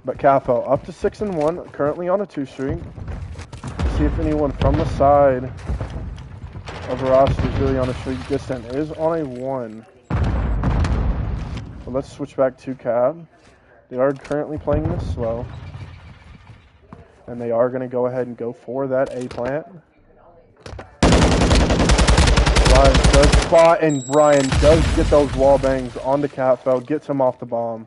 But Cafo up to 6-1, currently on a 2 streak. See if anyone from the side of Virosity is really on a streak. Distant is on a 1. So let's switch back to Cab. They are currently playing this slow. And they are going to go ahead and go for that A plant. Ryan does spot, and Brian does get those wall bangs onto Catfeld, gets him off the bomb.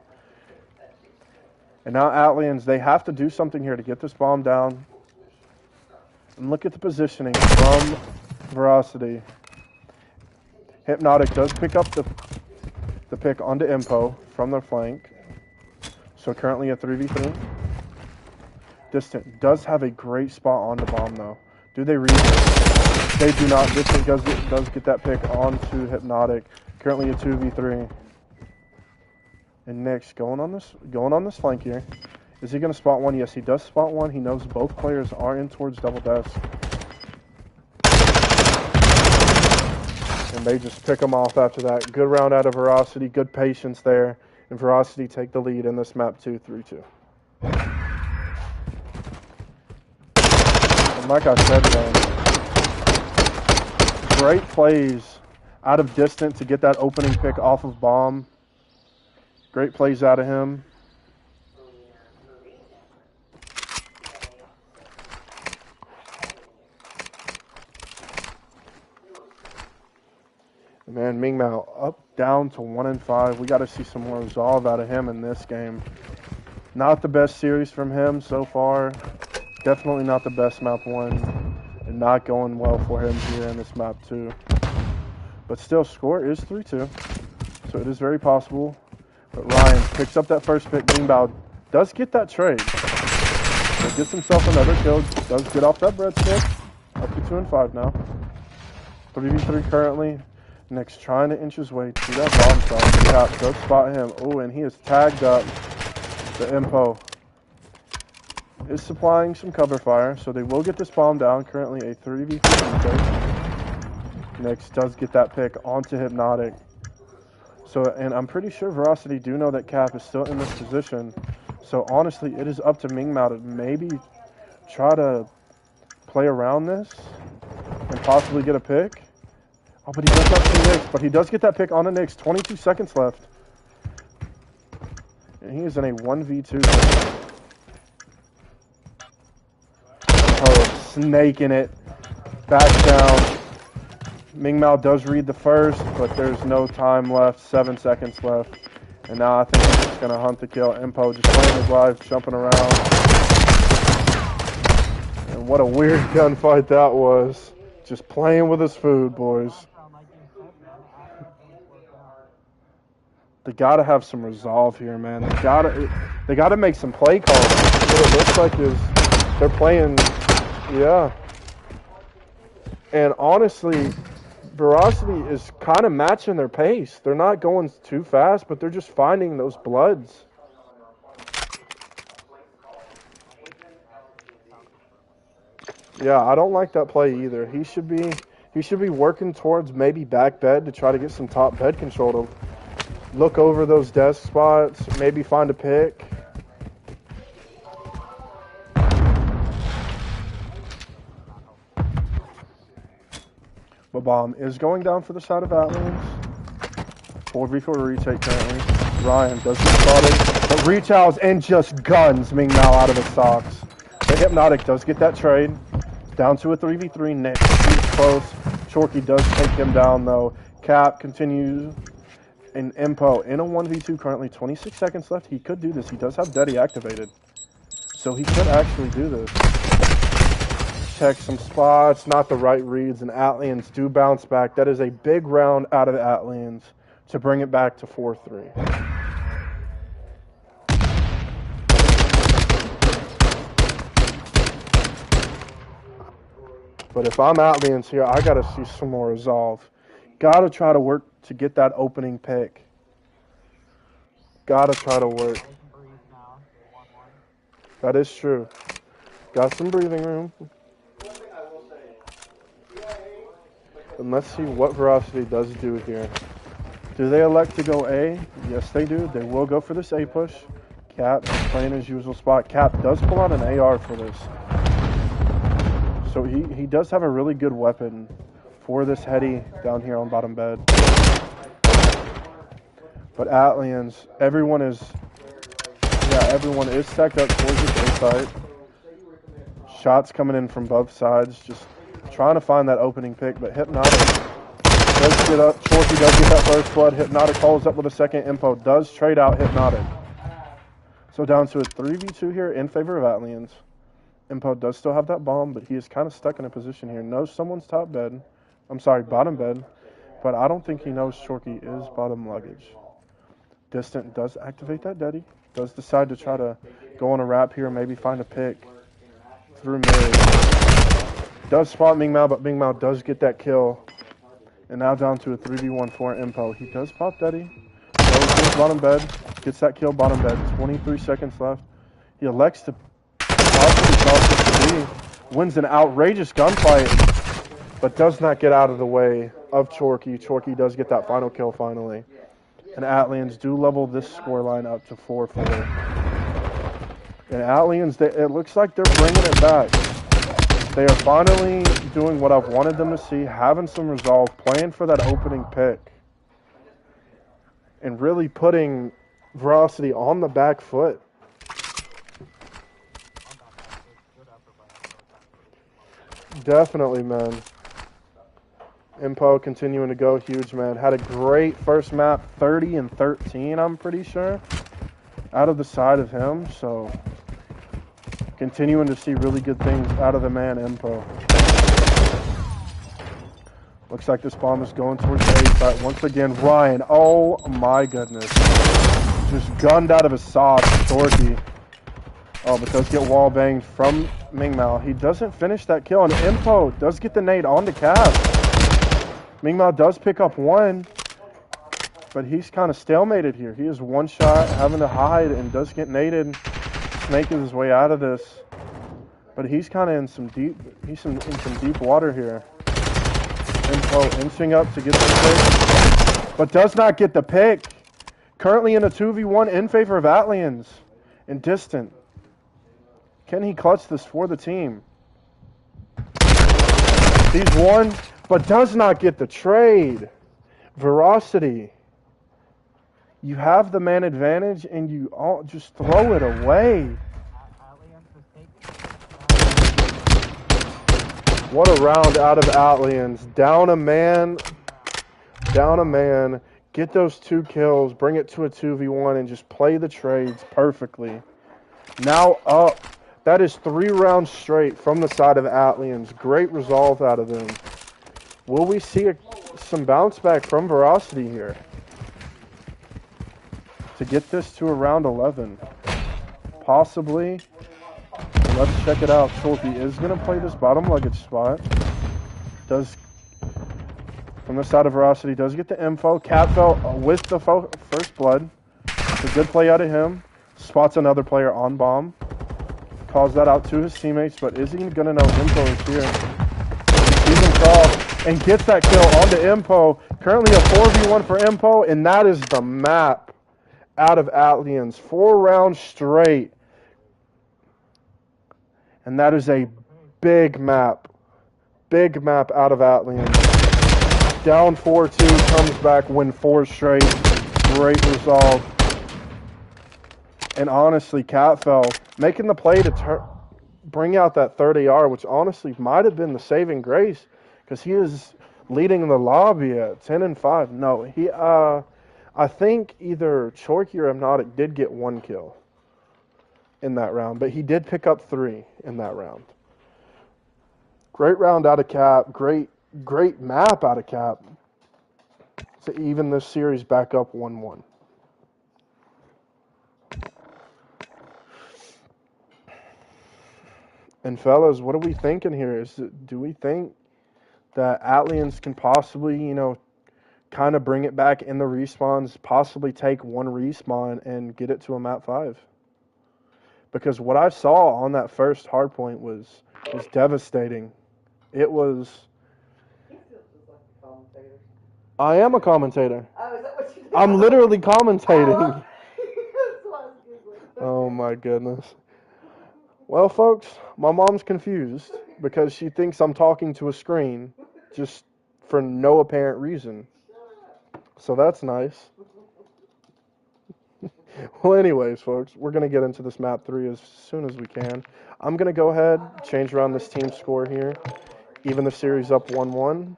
And now ATLIENS, they have to do something here to get this bomb down. And look at the positioning from Virosity. Hypnotic does pick up the pick onto Impo from the flank. So currently a 3v3. Distant does have a great spot on the bomb though. Do they read it? They do not. Distant does get that pick onto Hypnotic. Currently a 2v3. And Nick's going on this flank here. Is he going to spot one? Yes, he does spot one. He knows both players are in towards double desk. And they just pick him off after that. Good round out of Virosity. Good patience there. And Virosity take the lead in this map 2-3-2. And like I said, man, great plays out of Distant to get that opening pick off of Bomb. Great plays out of him. Man, Ming Mao up, down to 1-5. We got to see some more resolve out of him in this game. Not the best series from him so far. Definitely not the best map 1. And not going well for him here in this map 2. But still, score is 3-2. So it is very possible. But Ryan picks up that first pick. Ming Mao does get that trade. So gets himself another kill. Does get off that breadstick. Up to 2-5 now. 3v3 currently. Nick's trying to inch his way to that bomb site. Cap does spot him. Oh, and he is tagged up. The Impo is supplying some cover fire, so they will get this bomb down. Currently a 3v3 pick. Nick's does get that pick onto Hypnotic. So, and I'm pretty sure Virosity do know that Cap is still in this position. So honestly, it is up to Ming Mao to maybe try to play around this and possibly get a pick. Oh, but he does not see Knicks, but he does get that pick on the Knicks. 22 seconds left. And he is in a 1v2. Oh, snaking it. Back down. Ming Mao does read the first, but there's no time left. 7 seconds left. And now I think he's just going to hunt the kill. Impo just playing his life, jumping around. And what a weird gunfight that was. Just playing with his food, boys. They gotta have some resolve here, man. They gotta make some play calls. What it looks like is They're playing, yeah. And honestly, Virosity is kind of matching their pace. They're not going too fast, but they're just finding those bloods. Yeah, I don't like that play either. He should be working towards maybe back bed to try to get some top bed control to look over those desk spots, maybe find a pick. But bomb is going down for the side of ATLIENS. 4v4 retake currently. Ryan does get spotted, but retals and just guns Ming Mao out of his socks. The Hypnotic does get that trade. Down to a 3v3 next. He's close. Chorky does take him down though. Cap continues. And Impo in a 1v2 currently. 26 seconds left. He could do this. He does have Deddy activated. So he could actually do this. Check some spots. Not the right reads. And ATLIENS do bounce back. That is a big round out of ATLIENS to bring it back to 4-3. But if I'm ATLIENS here, I got to see some more resolve. Got to try to work to get that opening pick. Got to try to work. That is true. Got some breathing room. And let's see what Virosity does do here. Do they elect to go A? Yes, they do. They will go for this A push. Cap is playing his usual spot. Cap does pull out an AR for this. So he does have a really good weapon for this heady down here on bottom bed. But ATLIENS, everyone is stacked up towards this A site. Shots coming in from both sides, just trying to find that opening pick, but Hypnotic does get up. Chorky does get that first blood. Hypnotic follows up with a second. Impo does trade out Hypnotic. So down to a 3v2 here in favor of ATLIENS. Impo does still have that bomb, but he is kind of stuck in a position here. Knows someone's top bed. I'm sorry, bottom bed. But I don't think he knows Chorky is bottom luggage. Distant does activate that Deddy. Does decide to try to go on a wrap here, maybe find a pick through mid. Does spot Ming Mao, but Ming Mao does get that kill. And now down to a 3v1 for Impo. He does pop Deddy. Goes to his bottom bed. Gets that kill bottom bed. 23 seconds left. He elects to wins an outrageous gunfight, but does not get out of the way of Chorky. Chorky does get that final kill finally. And ATLIENS do level this scoreline up to 4-4. And ATLIENS, it looks like they're bringing it back. They are finally doing what I've wanted them to see, having some resolve, playing for that opening pick, and really putting Virosity on the back foot. Definitely, man. Impo continuing to go huge, man. Had a great first map, 30 and 13, I'm pretty sure, out of the side of him. So, continuing to see really good things out of the man, Impo. Looks like this bomb is going towards the A site. Once again, Ryan, oh my goodness. Just gunned out of his socks, Chorky. Oh, but does get wall banged from Ming Mao. He doesn't finish that kill, and Impo does get the nade onto Cap. Ming Mao does pick up one, but he's kind of stalemated here. He is one shot, having to hide, and does get naded. Snaking his way out of this, but he's kind of in some deep water here. Impo inching up to get the pick, but does not get the pick. Currently in a 2v1 in favor of ATLIENS and Distant. Can he clutch this for the team? He's won, but does not get the trade. Virosity. You have the man advantage, and you all just throw it away. What a round out of ATLIENS. Down a man. Get those 2 kills, bring it to a 2v1, and just play the trades perfectly. Now up. That is 3 rounds straight from the side of ATLIENS. Great resolve out of them. Will we see some bounce back from Virosity here to get this to a round 11? Possibly. Let's check it out. Chalky is going to play this bottom luggage spot. Does, from the side of Verosity, does get the info. Cat fell with the first blood. It's a good play out of him. Spots another player on bomb. Calls that out to his teammates, but is he going to know info is here? Sees him crawl and gets that kill onto Impo. Currently a 4v1 for Impo, and that is the map out of ATLIENS. 4 rounds straight. And that is a big map. Big map out of ATLIENS. Down 4-2, comes back, win 4 straight. Great resolve. And honestly, Catfell making the play to bring out that third AR, which honestly might have been the saving grace, because he is leading the lobby at 10-5. No, he I think either Chorky or Hypnotic did get 1 kill in that round, but he did pick up 3 in that round. Great round out of Cap. Great map out of Cap to even this series back up 1-1. And fellas, what are we thinking here? Do we think that ATLIENS can possibly, kind of bring it back in the respawns, possibly take 1 respawn and get it to a map 5? Because what I saw on that first hardpoint was devastating. It was. He feels just like a commentator. I am a commentator. Oh, is that what you do? I'm literally commentating. Oh, Oh my goodness. Well, folks, my mom's confused because she thinks I'm talking to a screen just for no apparent reason. So that's nice. Well, anyways, folks, we're going to get into this map 3 as soon as we can. I'm going to go ahead, change around this team score here, even the series up 1-1.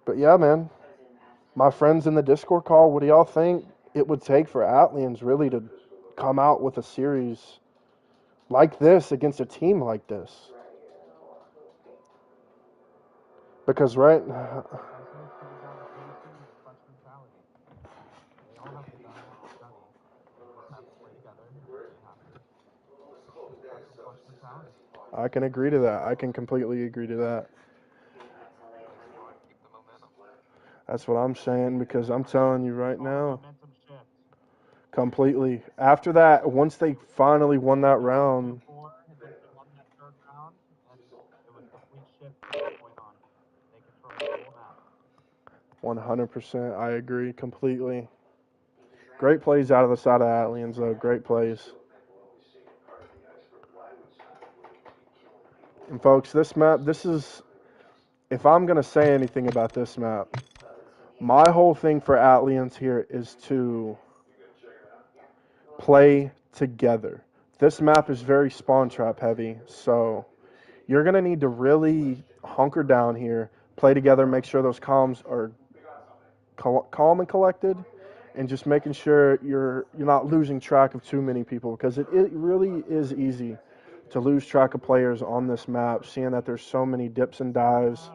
But yeah, man, my friends in the Discord call, what do y'all think it would take for ATLIENS really to come out with a series like this against a team like this? Because, right... I can agree to that. I can completely agree to that. That's what I'm saying, because I'm telling you right now, completely. After that, once they finally won that round, 100%, I agree completely. Great plays out of the side of ATLIENS, though. Great plays. And folks, this map, this is, if I'm going to say anything about this map, my whole thing for ATLIENS here is to play together. This map is very spawn trap heavy, so you're going to need to really hunker down here, play together, make sure those comms are calm and collected, and just making sure you're not losing track of too many people, because it really is easy to lose track of players on this map, seeing that there's so many dips and dives,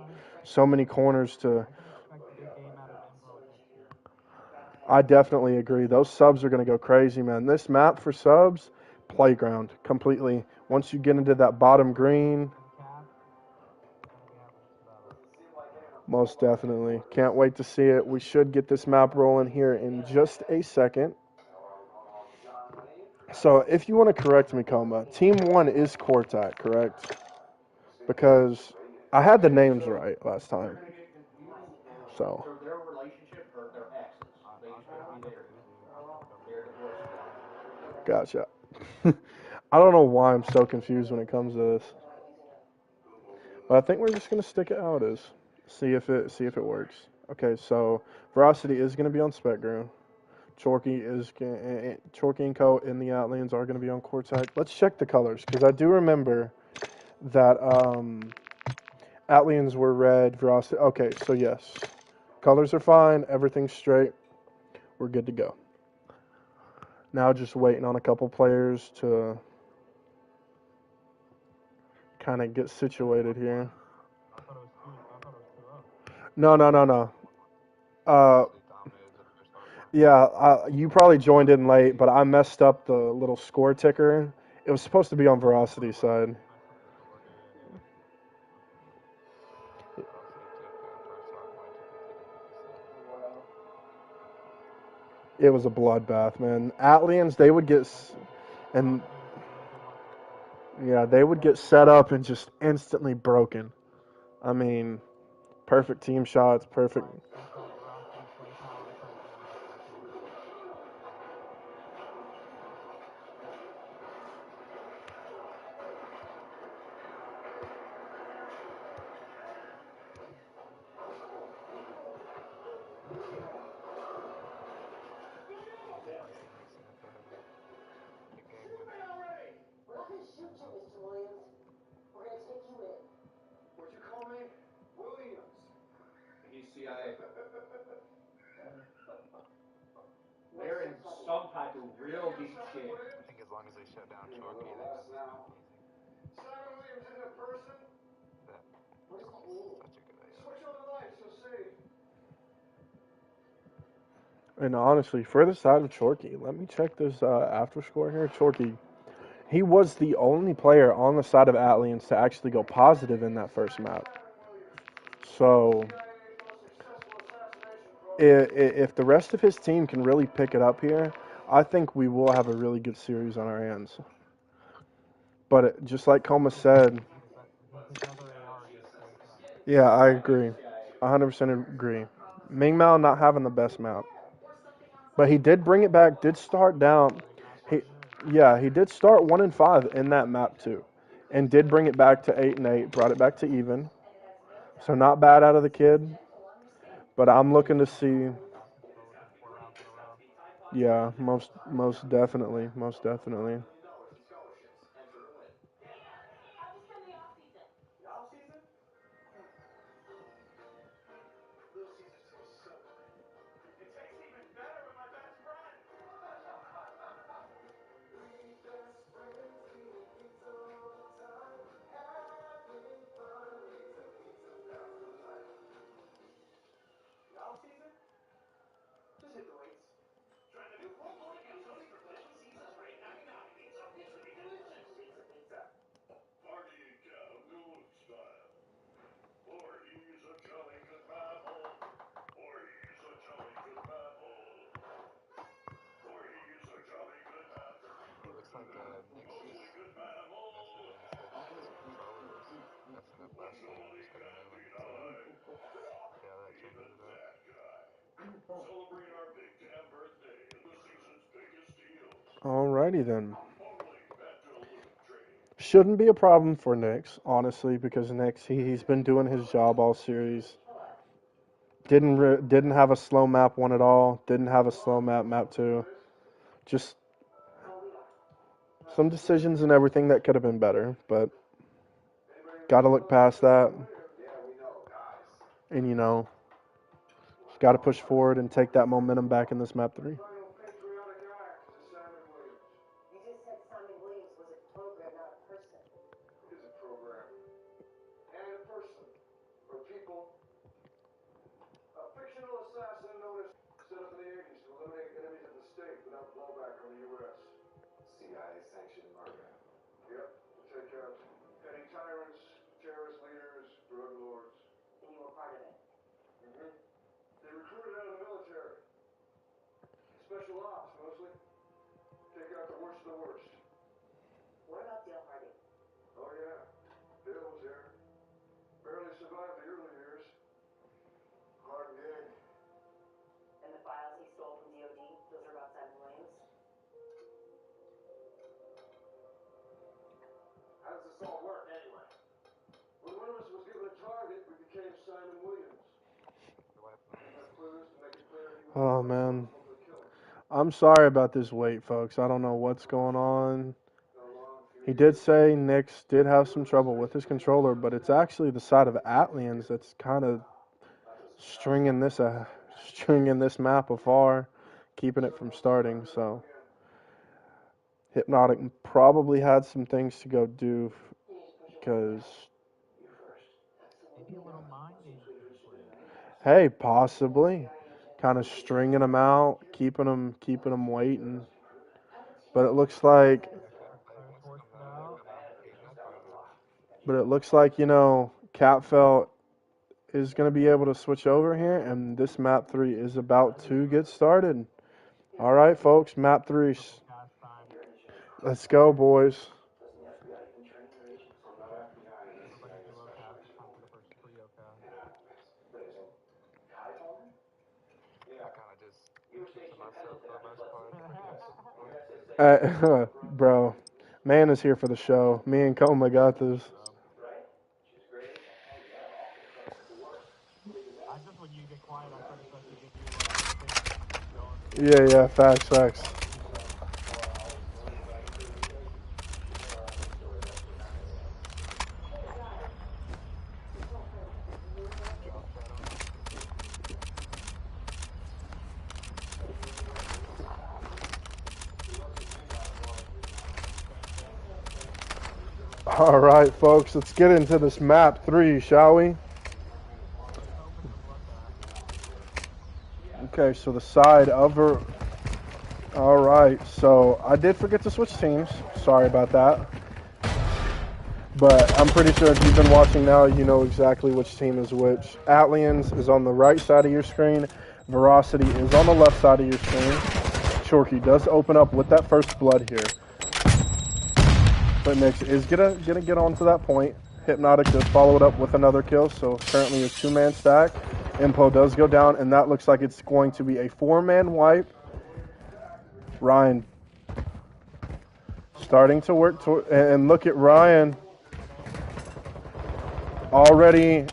so many corners to... I definitely agree. Those subs are going to go crazy, man. This map for subs, playground, completely. Once you get into that bottom green, most definitely. Can't wait to see it. We should get this map rolling here in just a second. So, if you want to correct me, Coma, Team 1 is Quartat, correct? Because I had the names right last time. So. Their relationship or their exes. They used to be there. They're divorced now. Gotcha. I don't know why I'm so confused when it comes to this. But I think we're just going to stick it out as. See if it works. Okay, so Verosity is going to be on Spectrum. Chorky and Co. in the ATLIENS are going to be on Quartet. Let's check the colors, because I do remember that ATLIENS were red, Verosity. Okay, so yes. Colors are fine. Everything's straight. We're good to go. Now just waiting on a couple players to kind of get situated here. No. Yeah, you probably joined in late, but I messed up the little score ticker. It was supposed to be on Virosity's side. It was a bloodbath, man. ATLIENS, they would get, and yeah, they would get set up and just instantly broken. I mean, perfect team shots, perfect. We're not gonna shoot you, Mr. Williams. We're gonna take you in. What'd you call me? Williams. He's CIA. They're in some type of real deep shit. I think as long as they shut down Chorky, then it's easy. Simon Williams isn't a person. That What does that mean? such a good idea. Switch on the lights, you'll see. And honestly, for the side of Chorky, let me check this after score here. Chorky, he was the only player on the side of ATLIENS to actually go positive in that first map. So, if the rest of his team can really pick it up here, I think we will have a really good series on our hands. But just like Coma said, yeah, I agree. 100% agree. Ming Mao not having the best map. But he did bring it back, did start down. He did start 1-5 in that map too. And did bring it back to 8-8, brought it back to even. So not bad out of the kid. But I'm looking to see. Yeah, most definitely. Most definitely. It looks like Nick's just messing with his controllers, messing up last game. Just got a new one too. See how that changes it up. Alrighty then. Shouldn't be a problem for Nix, honestly, because Nix he's been doing his job all series. Didn't have a slow map 1 at all. Didn't have a slow map 2. Just some decisions and everything that could have been better, but got to look past that. And got to push forward and take that momentum back in this map 3. You just said Simon Williams was a program, not a person. It is a program. And a person. For people. A fictional assassin known as set up in the 80s to eliminate enemies of the state without blowback on the U.S. CIA-sanctioned murder. Yep. To take out petty tyrants, terrorist leaders, drug lords. And you were part of it. Mm-hmm. They recruited out of the military. Special ops, mostly. Take out the worst of the worst. What about Dale Hardy? Oh, yeah. Dale was there. Barely survived the early years. Hard gig. And the files he stole from DOD, those are about Simon Williams? How does this all work, anyway? When one of us was given a target, we became Simon Williams. Oh, man. I'm sorry about this wait, folks. I don't know what's going on. He did say Nix did have some trouble with his controller, but it's actually the side of ATLIENS that's kind of stringing this map afar, keeping it from starting. So Hypnotic probably had some things to go do because. Hey, possibly. kind of stringing them out, keeping them waiting. But it looks like, you know, Catfeld is going to be able to switch over here, and this map 3 is about to get started. All right, folks, map 3. Let's go, boys. Bro, man is here for the show. Me and Coma got this. Yeah, facts. All right, folks, let's get into this map 3, shall we? Okay, so the side of her. All right, so I did forget to switch teams. Sorry about that. But I'm pretty sure if you've been watching now, you know exactly which team is which. ATLIENS is on the right side of your screen. VIROSITY is on the left side of your screen. Chorky does open up with that first blood here. But Nix is gonna get on to that point. Hypnotic does follow it up with another kill, so currently a 2-man stack. Impo does go down, and that looks like it's going to be a 4-man wipe. Ryan starting to work and look at Ryan already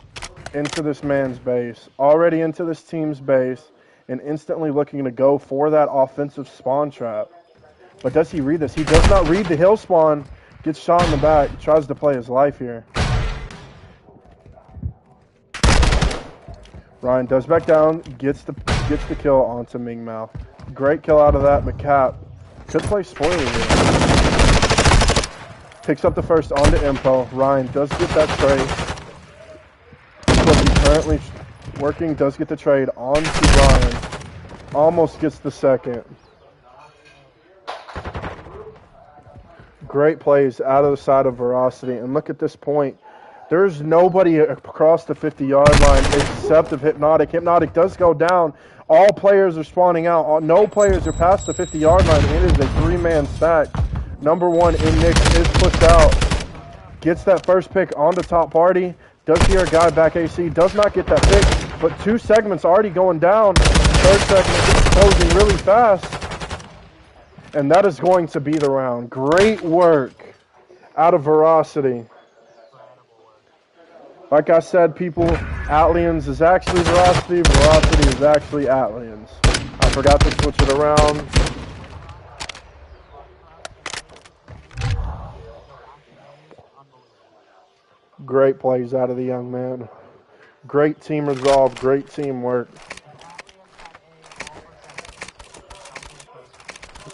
into this man's base, already into this team's base, and instantly looking to go for that offensive spawn trap. But does he read this? He does not read the hill spawn. Gets shot in the back, tries to play his life here. Ryan does back down, gets the kill onto Mingmao. Great kill out of that. McCap could play spoiler here. Picks up the first onto Impo. Ryan does get that trade. He's currently working, does get the trade onto Ryan. Almost gets the second. Great plays out of the side of VIROSITY. And look at this point. There's nobody across the 50-yard line except of Hypnotic. Hypnotic does go down. All players are spawning out. No players are past the 50-yard line. It is a 3-man stack. Number 1 in Nix is pushed out. Gets that first pick onto top party. Does hear a guy back AC. Does not get that pick. But 2 segments already going down. Third segment is closing really fast. And that is going to be the round. Great work out of VIROSITY. Like I said, people, ATLIENS is actually VIROSITY. VIROSITY is actually ATLIENS. I forgot to switch it around. Great plays out of the young man. Great team resolve. Great teamwork.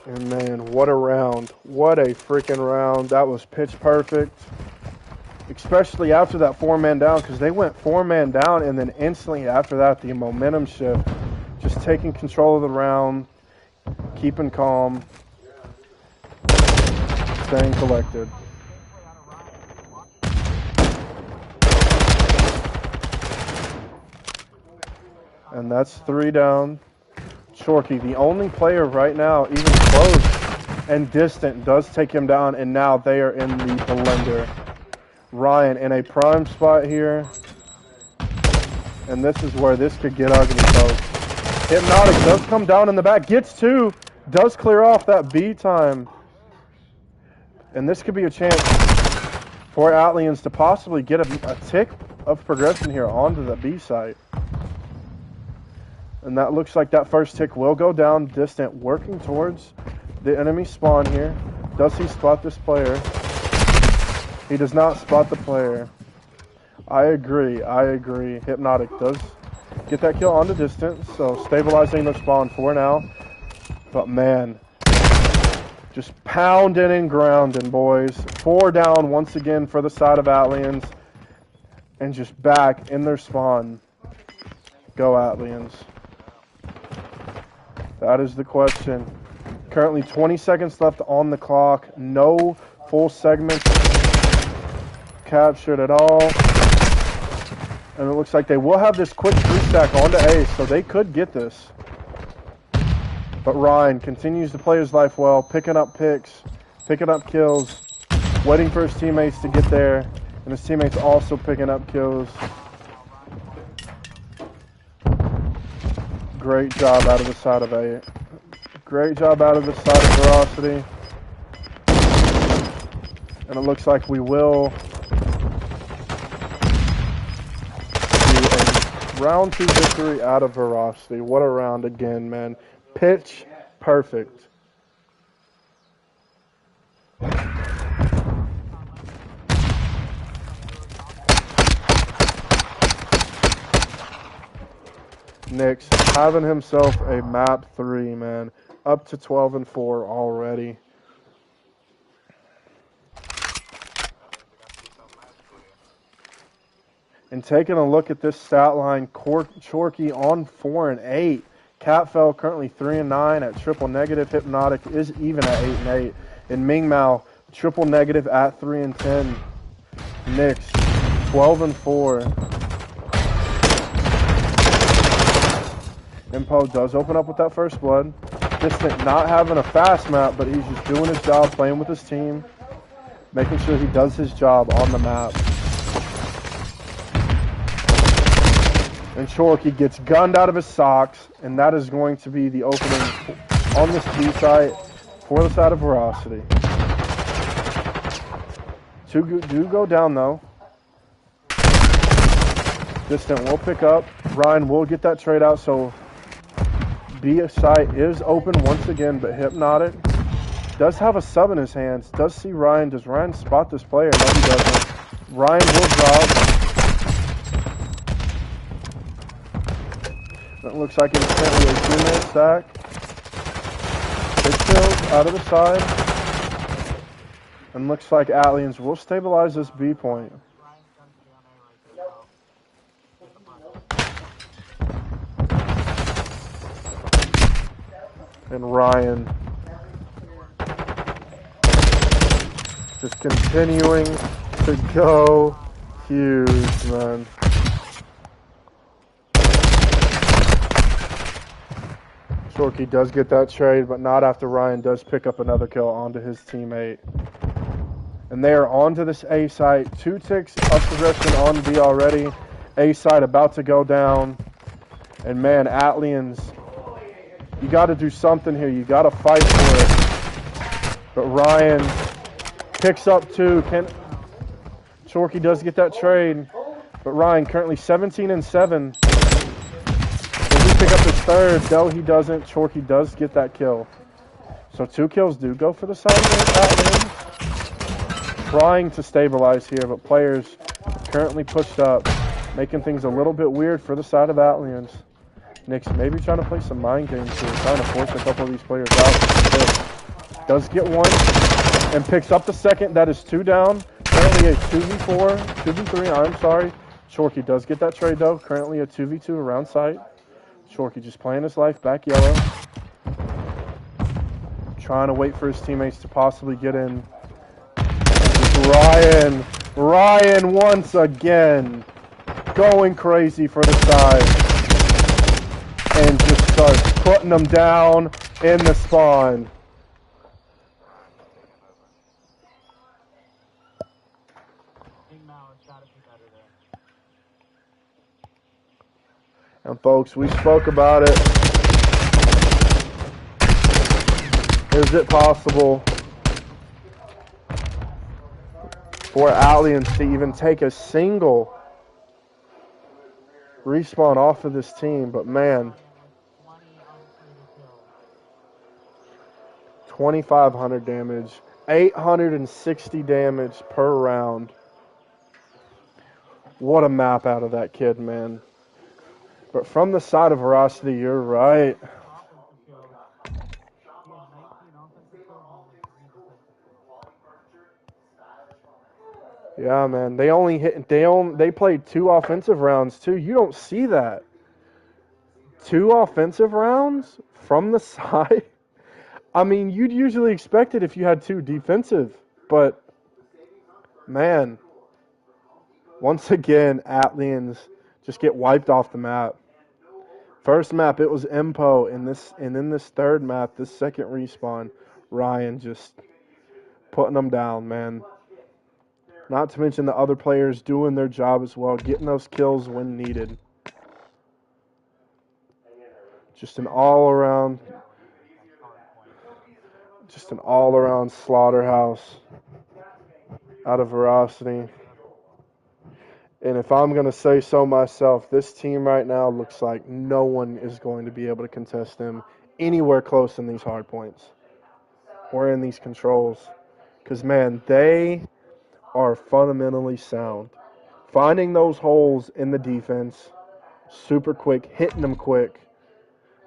And man, what a round. What a freaking round. That was pitch perfect. Especially after that 4-man down, because they went 4-man down, and then instantly after that, the momentum shift. Just taking control of the round, keeping calm, staying collected. And that's 3 down. Chorky, the only player right now, even close and distant, does take him down, and now they are in the blender. Ryan in a prime spot here, and this is where this could get ugly, folks. Hypnotic does come down in the back, gets 2, does clear off that B time, and this could be a chance for ATLIENS to possibly get a tick of progression here onto the B site. And that looks like that first tick will go down distant, working towards the enemy spawn here. Does he spot this player? He does not spot the player. I agree. Hypnotic does get that kill on the distance, so stabilizing the spawn for now. But man, just pounding and grounding, boys. 4 down once again for the side of ATLIENS. And just back in their spawn. Go ATLIENS. That is the question. Currently 20 seconds left on the clock. No full segments captured at all. And it looks like they will have this quick 3-stack onto A, so they could get this. But Ryan continues to play his life well, picking up picks, picking up kills, waiting for his teammates to get there, and his teammates also picking up kills. Great job out of the side of A. Great job out of the side of Verosity. And it looks like we will do a round 2 victory out of Verosity. What a round again, man. Pitch perfect. Nick's having himself a map 3, man. Up to 12-4 already. And taking a look at this stat line, Chorky on 4 and 8. Catfell currently 3 and 9 at triple negative. Hypnotic is even at 8 and 8. And Ming Mao triple negative at 3 and 10. Nick's 12 and 4. Impo does open up with that first blood. Distant not having a fast map, but he's just doing his job, playing with his team, making sure he does his job on the map. And Chorky gets gunned out of his socks, and that is going to be the opening on this B site for the side of Verosity. Two do go down though. Distant will pick up. Ryan will get that trade out, so B site is open once again, but Hypnotic does have a sub in his hands. Does see Ryan. Does Ryan spot this player? No, he doesn't. Ryan will drop. It looks like it's currently a 2-minute stack. 6 kills out of the side. And looks like ATLIENS will stabilize this B point. And Ryan just continuing to go huge, man. Chorky does get that trade, but not after Ryan does pick up another kill onto his teammate. And they are onto this A site. 2 ticks of progression on B already. A site about to go down. And man, ATLIENS, you got to do something here. You got to fight for it. But Ryan picks up 2. Chorky does get that trade. But Ryan currently 17 and 7. Pick up his third, though he doesn't. Chorky does get that kill. So 2 kills do go for the side of ATLIENS. Trying to stabilize here, but players currently pushed up, making things a little bit weird for the side of ATLIENS. Nick's maybe trying to play some mind games here, trying to force a couple of these players out. Does get 1 and picks up the second. That is 2 down. Currently a 2v4, 2v3, I'm sorry. Chorky does get that trade, though. Currently a 2v2 around site. Chorky just playing his life back yellow. Trying to wait for his teammates to possibly get in. Ryan once again going crazy for the side. And just starts putting them down in the spawn. And folks, we spoke about it. Is it possible for ATLIENS to even take a single respawn off of this team? But man, 2,500 damage, 860 damage per round. What a map out of that kid, man. But from the side of Verosity, you're right. Yeah, man. They played 2 offensive rounds too. You don't see that. 2 offensive rounds from the side. I mean, you'd usually expect it if you had 2 defensive, but man, once again, ATLIENS just get wiped off the map. First map, it was Empo, and in this third map, this second respawn, Ryan just putting them down, man. Not to mention the other players doing their job as well, getting those kills when needed. Just an all-around slaughterhouse out of Virosity. And if I'm going to say so myself, this team right now looks like no one is going to be able to contest them anywhere close in these hard points or in these controls. Because, man, they are fundamentally sound. Finding those holes in the defense, super quick, hitting them quick,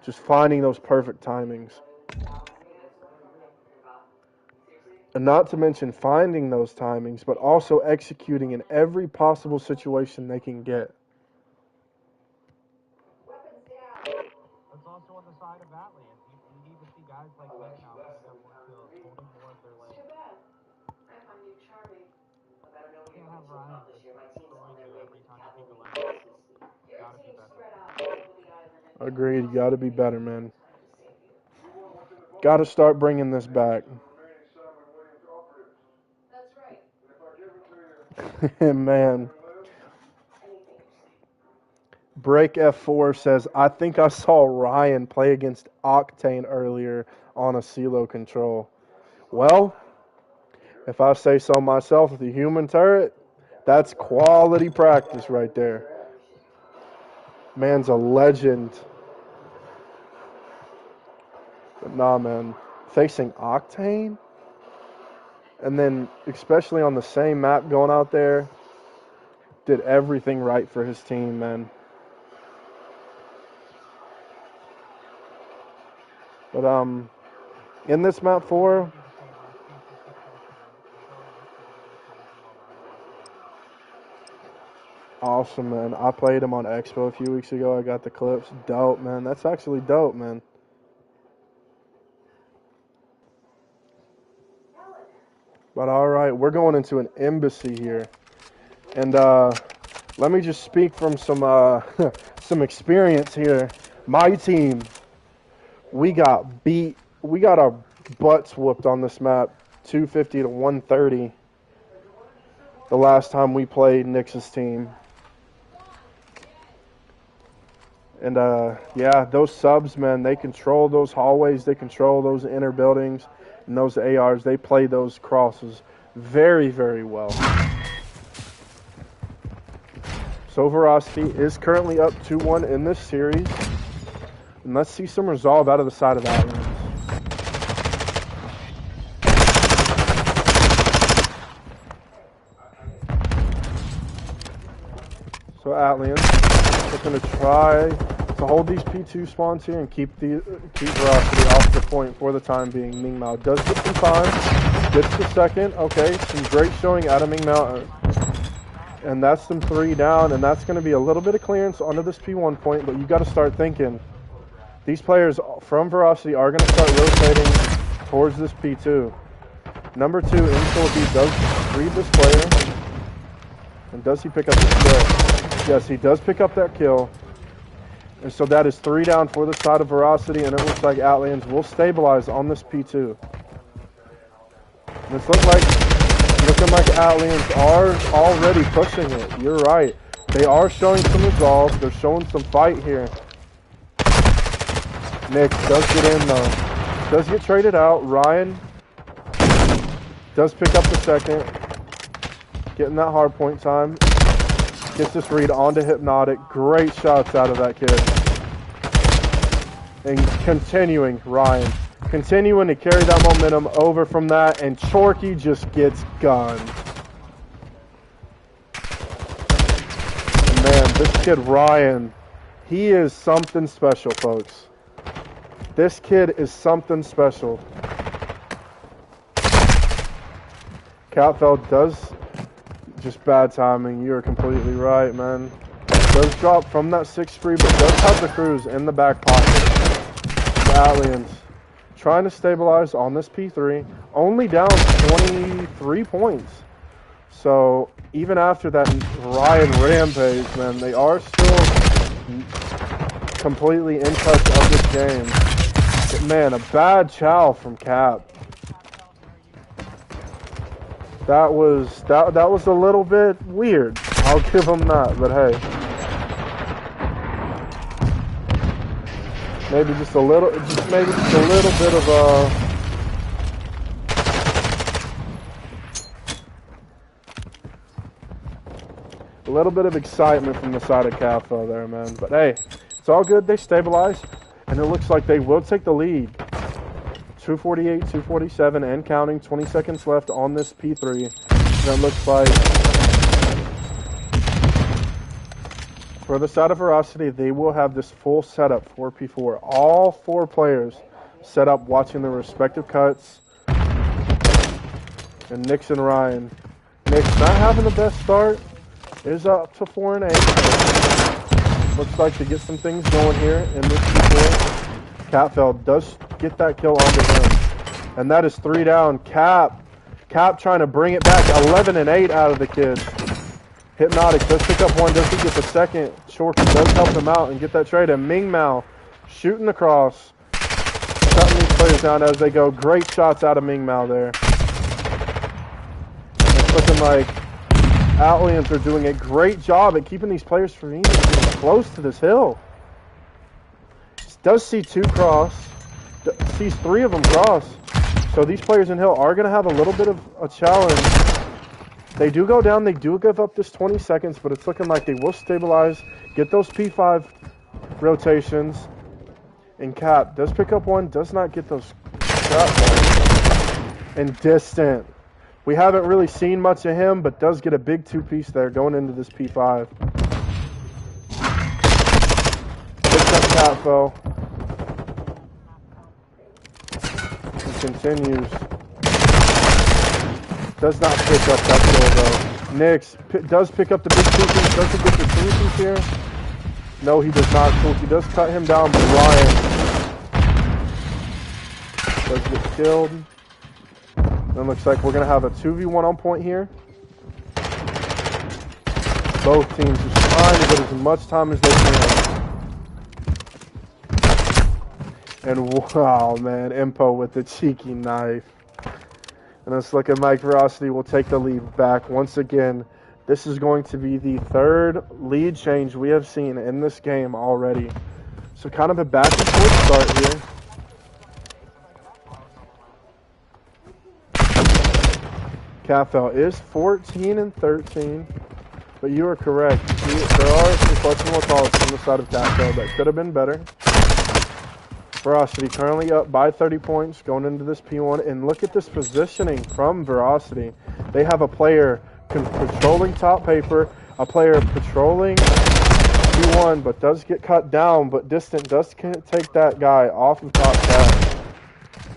just finding those perfect timings. And not to mention finding those timings, but also executing in every possible situation they can get. That's also on the side of ATLIENS. You need to see guys like that now picking up more kills, holding more of their lane. Too bad. I find you charming. I better know what You you're can't have going to Ryan this just year. My team's on throwing their you way every with time you pick a cavalry lane. forces. Your Gotta be team's better. spread out all over the island. Agreed, you got to be better, man. Got to start bringing this back. That's right. Man. Break F4 says, I think I saw Ryan play against Octane earlier on a CeeLo control. Well, if I say so myself, with the human turret, that's quality practice right there. Man's a legend. But nah, man. Facing Octane? And then, especially on the same map going out there, did everything right for his team, man. But, in this map 4, awesome, man. I played him on Expo a few weeks ago. I got the clips. Dope, man. That's actually dope, man. But all right, we're going into an embassy here. And let me just speak from some some experience here. My team, we got beat. We got our butts whooped on this map, 250 to 130. The last time we played Nix's team. And yeah, those subs, man, they control those hallways, they control those inner buildings, and those ARs, they play those crosses very, very well. So Virosity is currently up 2-1 in this series. And let's see some resolve out of the side of ATLIENS. So ATLIENS are going to try to hold these P2 spawns here and keep Virosity off the point for the time being. Mingmao does get some time, gets the second. Okay, some great showing out of Mingmao. And that's them 3 down, and that's going to be a little bit of clearance onto this P1 point, but you got to start thinking. These players from Virosity are going to start rotating towards this P2. Number 2, Insolity does read this player. And does he pick up the kill? Yes, he does pick up that kill. And so that is 3 down for the side of Virosity, and it looks like ATLIENS will stabilize on this P2. And it's looking like ATLIENS are already pushing it. You're right. They are showing some resolve. They're showing some fight here. Nick does get in though. Does get traded out. Ryan does pick up the second. Getting that hard point time. Gets this read onto Hypnotic. Great shots out of that kid. And continuing, Ryan. Continuing to carry that momentum over from that, and Chorky just gets gunned. And man, this kid Ryan, he is something special, folks. This kid is something special. Catfeld does just bad timing. You are completely right, man. Does drop from that 6-3, but does have the cruise in the back pocket. The ATLIENS trying to stabilize on this P3. Only down 23 points. So even after that Ryan rampage, man, they are still completely in touch of this game. But man, a bad chow from Cap. That was a little bit weird. I'll give him that, but hey. Maybe just a little bit of a little bit of excitement from the side of CAFO there, man. But hey, it's all good. They stabilize, and it looks like they will take the lead. 248, 247, and counting. 20 seconds left on this P3. And it looks like for the side of Virosity, they will have this full setup for P4. All 4 players set up watching their respective cuts. And Nix and Ryan. Nix not having the best start. Is up to 4 and 8. Looks like to get some things going here in this P4. Catfeld does get that kill onto him. And that is 3 down. Cap trying to bring it back. 11 and 8 out of the kids. Hypnotic does pick up 1. Does he get the second? Shorty does help him out and get that trade. And Ming Mao shooting across. Shutting these players down as they go. Great shots out of Ming Mao there. It's looking like ATLIENS are doing a great job at keeping these players from even getting close to this hill. Does see 2 cross. Sees 3 of them cross. So these players in hill are going to have a little bit of a challenge. They do go down. They do give up this 20 seconds, but it's looking like they will stabilize, get those P5 rotations. And Cap does pick up 1, does not get those shots. And Distant. We haven't really seen much of him, but does get a big 2-piece there going into this P5. Picks up Catfo. And continues. Does not pick up that kill though. Nix does pick up the big 2-piece. Does he get the 3-piece here? No, he does not. Cool. He does cut him down, but Ryan does get killed. Then looks like we're going to have a 2v1 on point here. Both teams just trying to get as much time as they can. And wow, man, Impo with the cheeky knife. And it's looking like Virosity will take the lead back once again. This is going to be the 3rd lead change we have seen in this game already. So kind of a back and forth start here. Catfell is 14 and 13, but you are correct. There are some questionable calls from the side of Catfell that could have been better. Virosity currently up by 30 points going into this P1, and look at this positioning from Virosity. They have a player patrolling top paper, a player patrolling P1, but does get cut down, but Distant does take that guy off of top cap.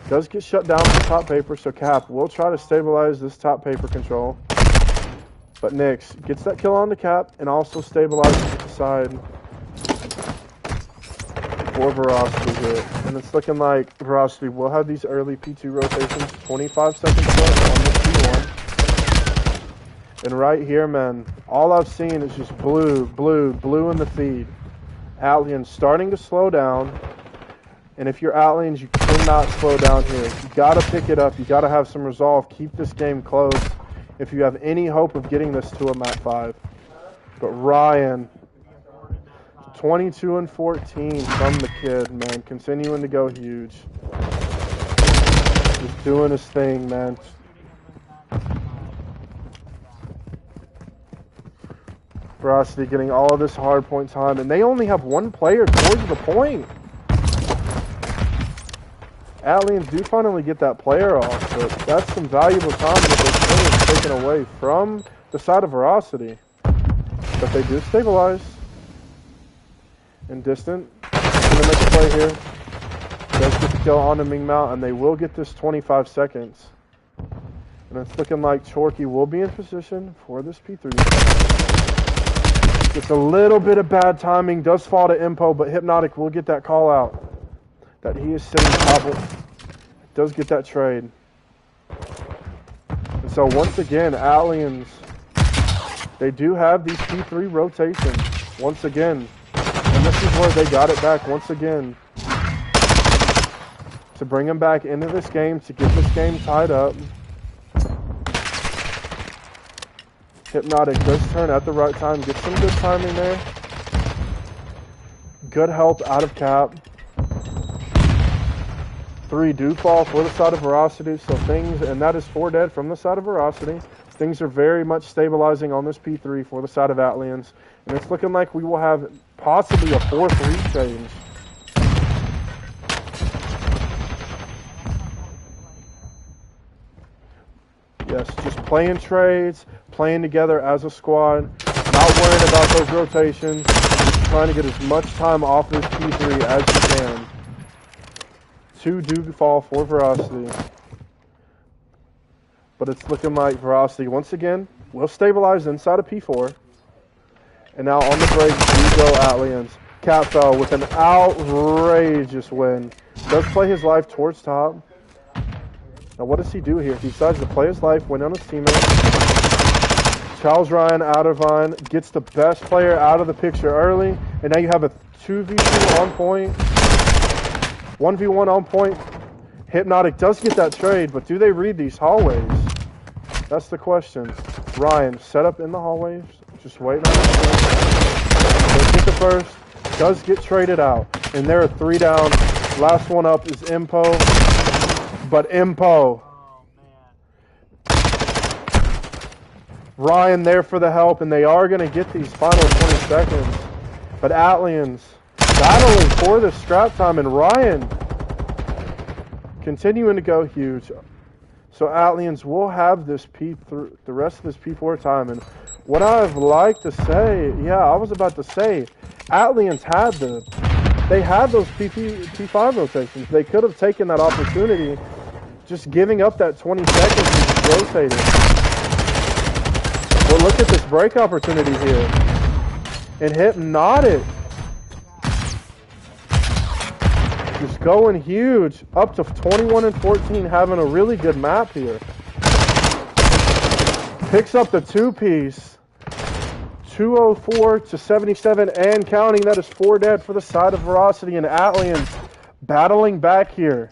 Does get shut down from top paper, so Cap will try to stabilize this top paper control. But Nix gets that kill on the Cap and also stabilizes the side for Virosity here. And it's looking like Virosity will have these early P2 rotations. 25 seconds left on this P1. And right here, man, all I've seen is just blue in the feed. ATLIENS starting to slow down. And if you're ATLIENS, you cannot slow down here. You gotta pick it up. You gotta have some resolve. Keep this game close if you have any hope of getting this to a map 5. But Ryan, 22 and 14 from the kid, man, continuing to go huge. Just doing his thing, man. Virosity getting all of this hard point time, and they only have 1 player towards the point. ATLIENS do finally get that player off, but that's some valuable time that they're taken away from the side of Virosity. But they do stabilize. And Distant gonna make a play here. Does get the kill on the Ming Mao, and they will get this 25 seconds. And it's looking like Chorky will be in position for this P3. Gets a little bit of bad timing. Does fall to Impo, but Hypnotic will get that call out. That he is sitting top. Does get that trade. And so once again, ATLIENS, they do have these P3 rotations. Once again. And this is where they got it back once again. To bring them back into this game, to get this game tied up. Hypnotic does turn at the right time. Gets some good timing there. Good help out of Cap. 3 do fall for the side of Virosity. So things, and that is 4 dead from the side of Virosity. Things are very much stabilizing on this P3 for the side of ATLIENS. And it's looking like we will have possibly a 4-3 change. Yes, just playing trades, playing together as a squad, not worrying about those rotations, just trying to get as much time off this P3 as you can. 2 do fall for Virosity. But it's looking like Virosity, once again, will stabilize inside of P4. And now on the break, we go ATLIENS. Catfell with an outrageous win. Does play his life towards top. Now what does he do here? He decides to play his life, win on his teammate. Charles Ryan out of line, gets the best player out of the picture early. And now you have a 2v2 on point. 1v1 on point. Hypnotic does get that trade, but do they read these hallways? That's the question. Ryan set up in the hallways, just waiting on the does get the first, does get traded out. And there are 3 down. Last one up is Impo. But Impo. Ryan there for the help, and they are going to get these final 20 seconds. But ATLIENS battling for the scrap time, and Ryan continuing to go huge. So ATLIENS will have this P3, the rest of this P4 time. And what I'd like to say, I was about to say, ATLIENS had they had those P5 rotations. They could have taken that opportunity, just giving up that 20 seconds and just rotating. But look at this break opportunity here. And Hypnotic just going huge, up to 21-14, having a really good map here. Picks up the 2-piece, 204-77 and counting. That is 4 dead for the side of Virosity, and ATLIENS battling back here.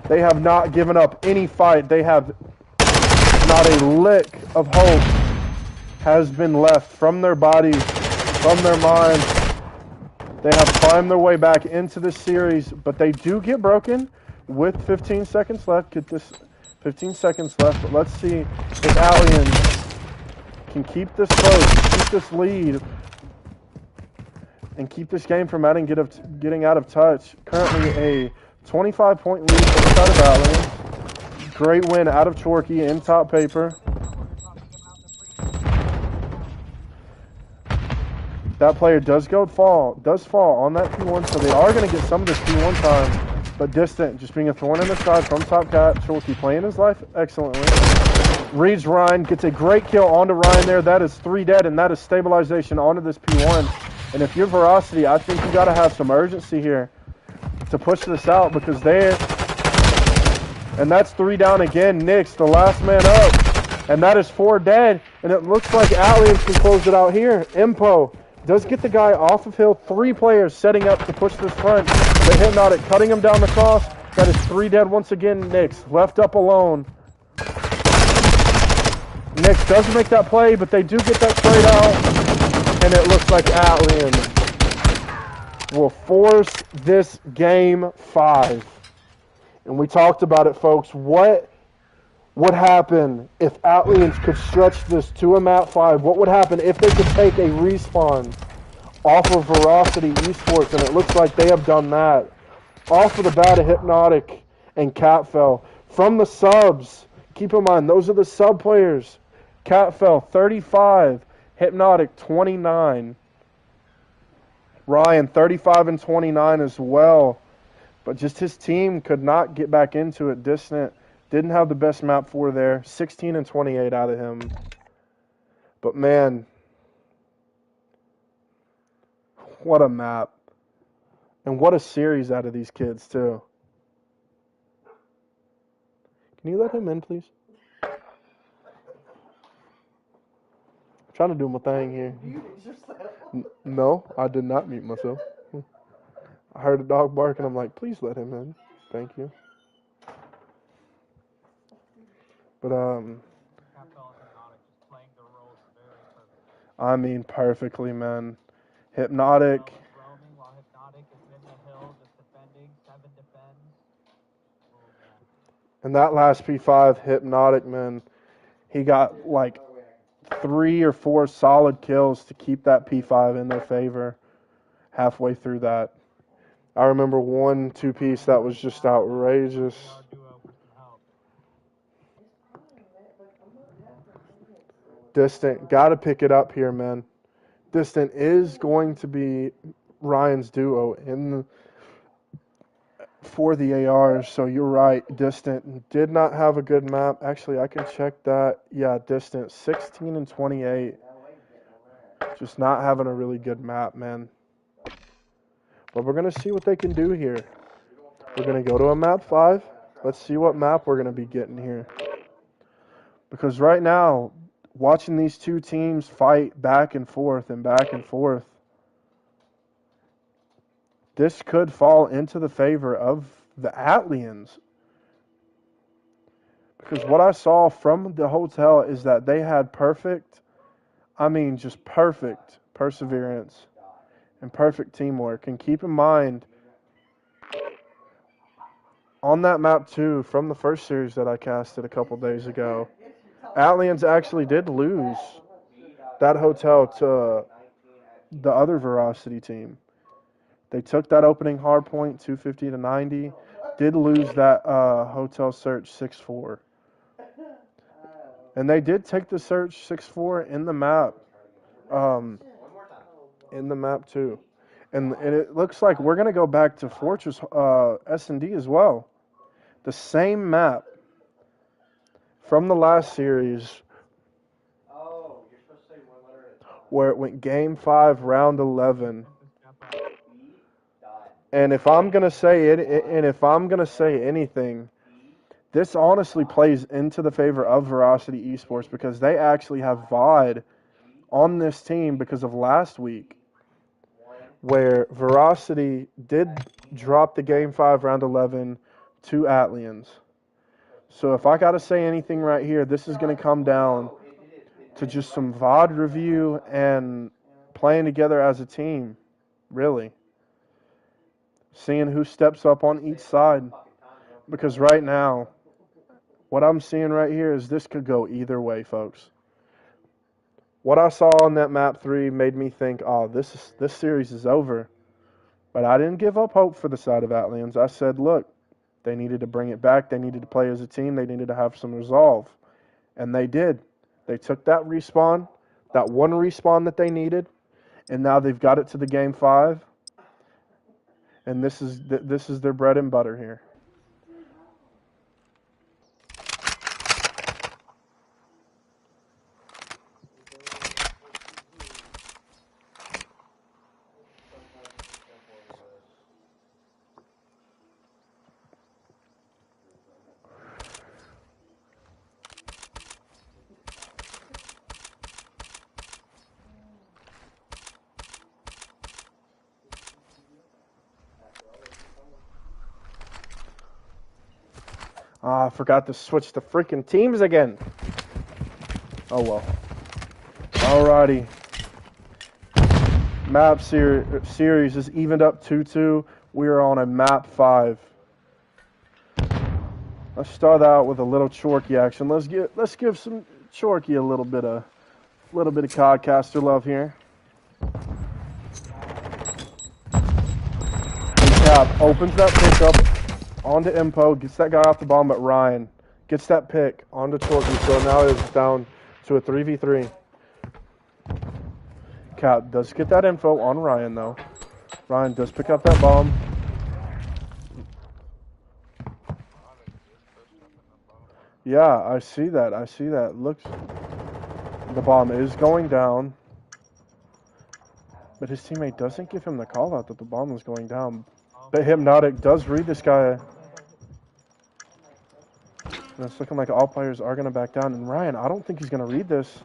They have not given up any fight. They have not a lick of hope has been left from their bodies, from their minds. They have climbed their way back into this series, but they do get broken with 15 seconds left. Get this 15 seconds left, but let's see if ATLIENS can keep this close, keep this lead, and keep this game from getting out of touch. Currently a 25-point lead for the side of ATLIENS. Great win out of Chorky in top paper. That player does fall on that P1, so they are going to get some of this P1 time, but Distant just being a thorn in the side from top cat. Chorky playing his life excellently. Reads Ryan, gets a great kill onto Ryan there. That is 3 dead, and that is stabilization onto this P1. And if you're Virosity, I think you got to have some urgency here to push this out, because and that's 3 down again. Nix, the last man up, and that is 4 dead, and it looks like ATLIENS can close it out here. Impo does get the guy off of hill. 3 players setting up to push this front, but Hypnotic cutting him down the cross. That is 3 dead once again. Nix left up alone. Nix does make that play, but they do get that trade out, and it looks like ATLIENS will force this game 5. And we talked about it, folks. What would happen if ATLIENS could stretch this to a map 5? What would happen if they could take a respawn off of VIROSITY ESPORTS? And it looks like they have done that. Off of the bat of Hypnotic and Catfell. From the subs, keep in mind, those are the sub players. Catfell, 35. Hypnotic, 29. Ryan, 35 and 29 as well. But just his team could not get back into it. Distant didn't have the best map 4 there. 16 and 28 out of him. But man, what a map. And what a series out of these kids, too. Can you let him in, please? I'm trying to do my thing here. You muted yourself. No, I did not mute myself. I heard a dog bark and I'm like, please let him in. Thank you. But, I mean, perfectly, man. Hypnotic. Roaming while Hypnotic is in the hill, just defending. 7 defends. And that last P5, Hypnotic, man, he got like 3 or 4 solid kills to keep that P5 in their favor halfway through that. I remember one 2-piece that was just outrageous. Distant, got to pick it up here, man. Distant is going to be Ryan's duo for the ARs, so you're right. Distant did not have a good map. Actually, I can check that. Yeah, Distant, 16 and 28. Just not having a really good map, man. But we're going to see what they can do here. We're going to go to a map 5. Let's see what map we're going to be getting here. Because right now, watching these two teams fight back and forth and back and forth, this could fall into the favor of the ATLIENS. Because what I saw from the hotel is that they had perfect, I mean just perfect perseverance and perfect teamwork. And keep in mind, on that map too, from the first series that I casted a couple days ago, ATLIENS actually did lose that hotel to the other VIROSITY team. They took that opening hard point, 250 to 90. Did lose that hotel search 6-4. And they did take the search 6-4 in the map. In the map too. And it looks like we're going to go back to Fortress S&D as well. The same map from the last series where it went Game 5, Round 11. And if I'm gonna say it, and if I'm gonna say anything, this honestly plays into the favor of VIROSITY Esports because they actually have VOD on this team because of last week, where VIROSITY did drop the Game 5, Round 11 to ATLIENS. So if I gotta say anything right here, this is gonna come down to just some VOD review and playing together as a team, really. Seeing who steps up on each side. Because right now, what I'm seeing right here is this could go either way, folks. What I saw on that map 3 made me think, oh, this series is over. But I didn't give up hope for the side of ATLIENS. I said, look, they needed to bring it back. They needed to play as a team. They needed to have some resolve. And they did. They took that respawn, that one respawn that they needed, and now they've got it to the Game 5. And this is their bread and butter here. I forgot to switch the freaking teams again. Oh well. Alrighty. Map series is evened up 2-2. We are on a map 5. Let's start out with a little Chorky action. Let's give some Chorky a little bit of Codcaster love here. Cap opens that pick up onto Impo, gets that guy off the bomb, but Ryan gets that pick onto Chorky, so now it's down to a 3v3. Cap does get that info on Ryan, though. Ryan does pick up that bomb. Yeah, I see that. Looks The bomb is going down. But his teammate doesn't give him the call out that the bomb is going down. But Hypnotic does read this guy. And it's looking like all players are going to back down. And Ryan, I don't think he's going to read this.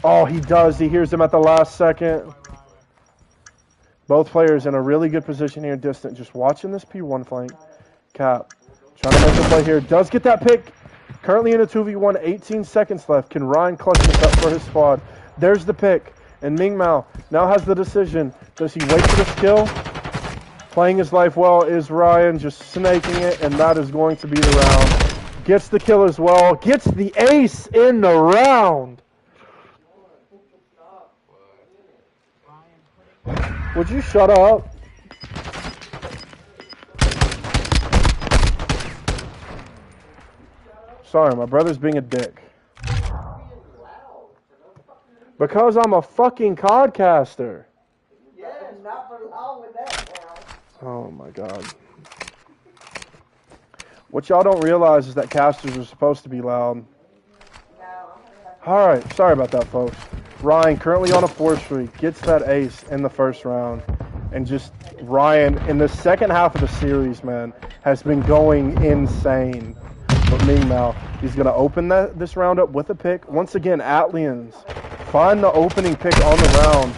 Oh, he does. He hears him at the last second. Both players in a really good position here, distant. Just watching this P1 flank. Cap. Trying to make a play here. Does get that pick. Currently in a 2v1. 18 seconds left. Can Ryan clutch this up for his squad? There's the pick. And Ming Mao now has the decision. Does he wait for this kill? Playing his life well is Ryan, just snaking it, and that is going to be the round. Gets the kill as well. Gets the ace in the round. Would you shut up? Sorry, my brother's being a dick. Because I'm a fucking podcaster. Yeah, not for long with that now. Oh my god. What y'all don't realize is that casters are supposed to be loud. Alright, sorry about that, folks. Ryan, currently on a 4 streak, gets that ace in the first round. And just, Ryan, in the second half of the series, man, has been going insane. But Ming Mao, he's going to open this round up with a pick. Once again, ATLIENS find the opening pick on the round.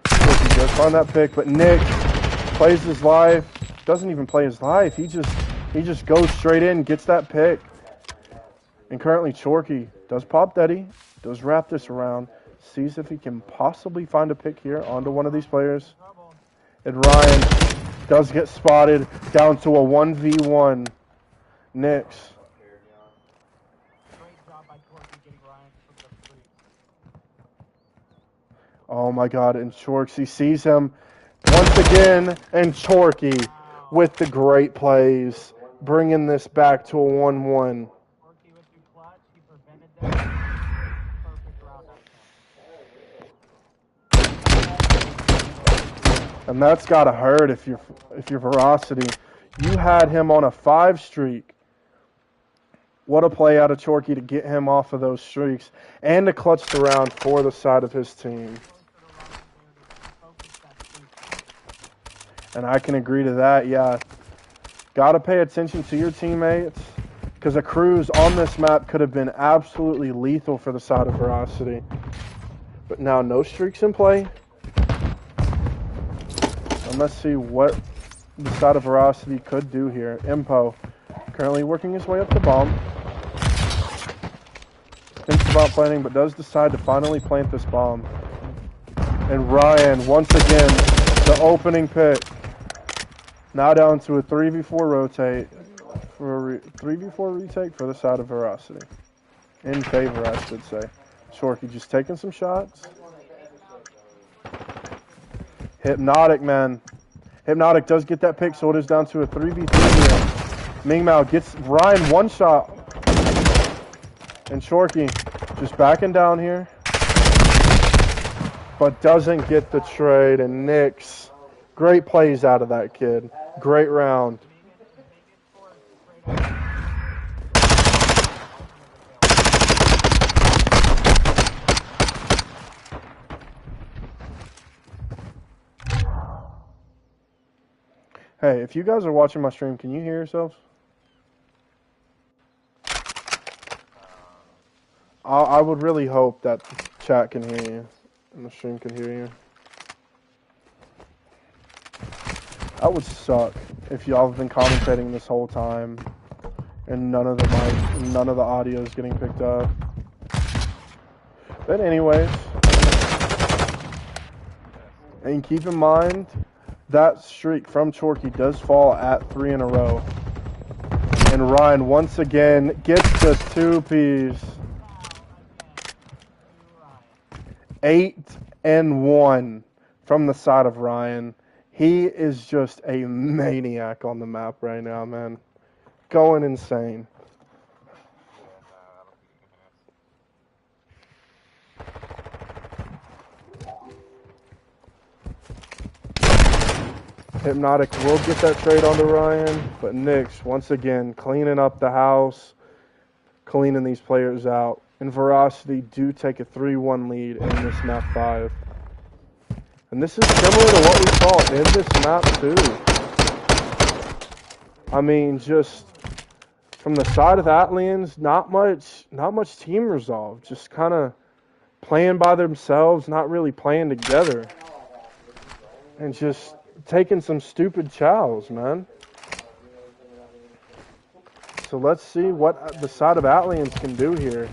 And he does find that pick, but Nick plays his life. Doesn't even play his life. He just goes straight in, gets that pick. And currently Chorky does pop Daddy, does wrap this around, sees if he can possibly find a pick here onto one of these players. And Ryan does get spotted down to a 1v1. Knicks. Oh my god, and Chorky sees him once again, and Chorky with the great plays, bringing this back to a 1-1. And that's gotta hurt if you're Virosity. You had him on a 5 streak. What a play out of Chorky to get him off of those streaks and to clutch the round for the side of his team. And I can agree to that, yeah. Gotta pay attention to your teammates, because a cruise on this map could have been absolutely lethal for the side of Virosity. But now no streaks in play. And let's see what the side of Virosity could do here. Impo currently working his way up the bomb. Thinks about planting, but does decide to finally plant this bomb. And Ryan, once again, the opening pick. Now down to a 3v4 rotate. For a 3v4 retake for the side of Virosity. In favor, I should say. Chorky just taking some shots. Hypnotic, man. Hypnotic does get that pick, so it is down to a 3v3 here. Ming Mao gets Ryan one shot. And Chorky just backing down here. But doesn't get the trade. And Nix, great plays out of that kid. Great round. Hey, if you guys are watching my stream, can you hear yourselves? I would really hope that the chat can hear you and the stream can hear you. That would suck if y'all have been commentating this whole time and none of the audio is getting picked up. But anyways, and keep in mind, that streak from Chorky does fall at 3 in a row. And Ryan once again gets the 2-piece. 8-1 from the side of Ryan. He is just a maniac on the map right now, man. Going insane. Hypnotic will get that trade onto Ryan, but Knicks, once again, cleaning up the house, cleaning these players out. And Virosity do take a 3-1 lead in this map 5. And this is similar to what we saw in this map too. I mean, just from the side of ATLIENS, not much team resolve. Just kind of playing by themselves, not really playing together. And just taking some stupid chows, man. So let's see what the side of ATLIENS can do here.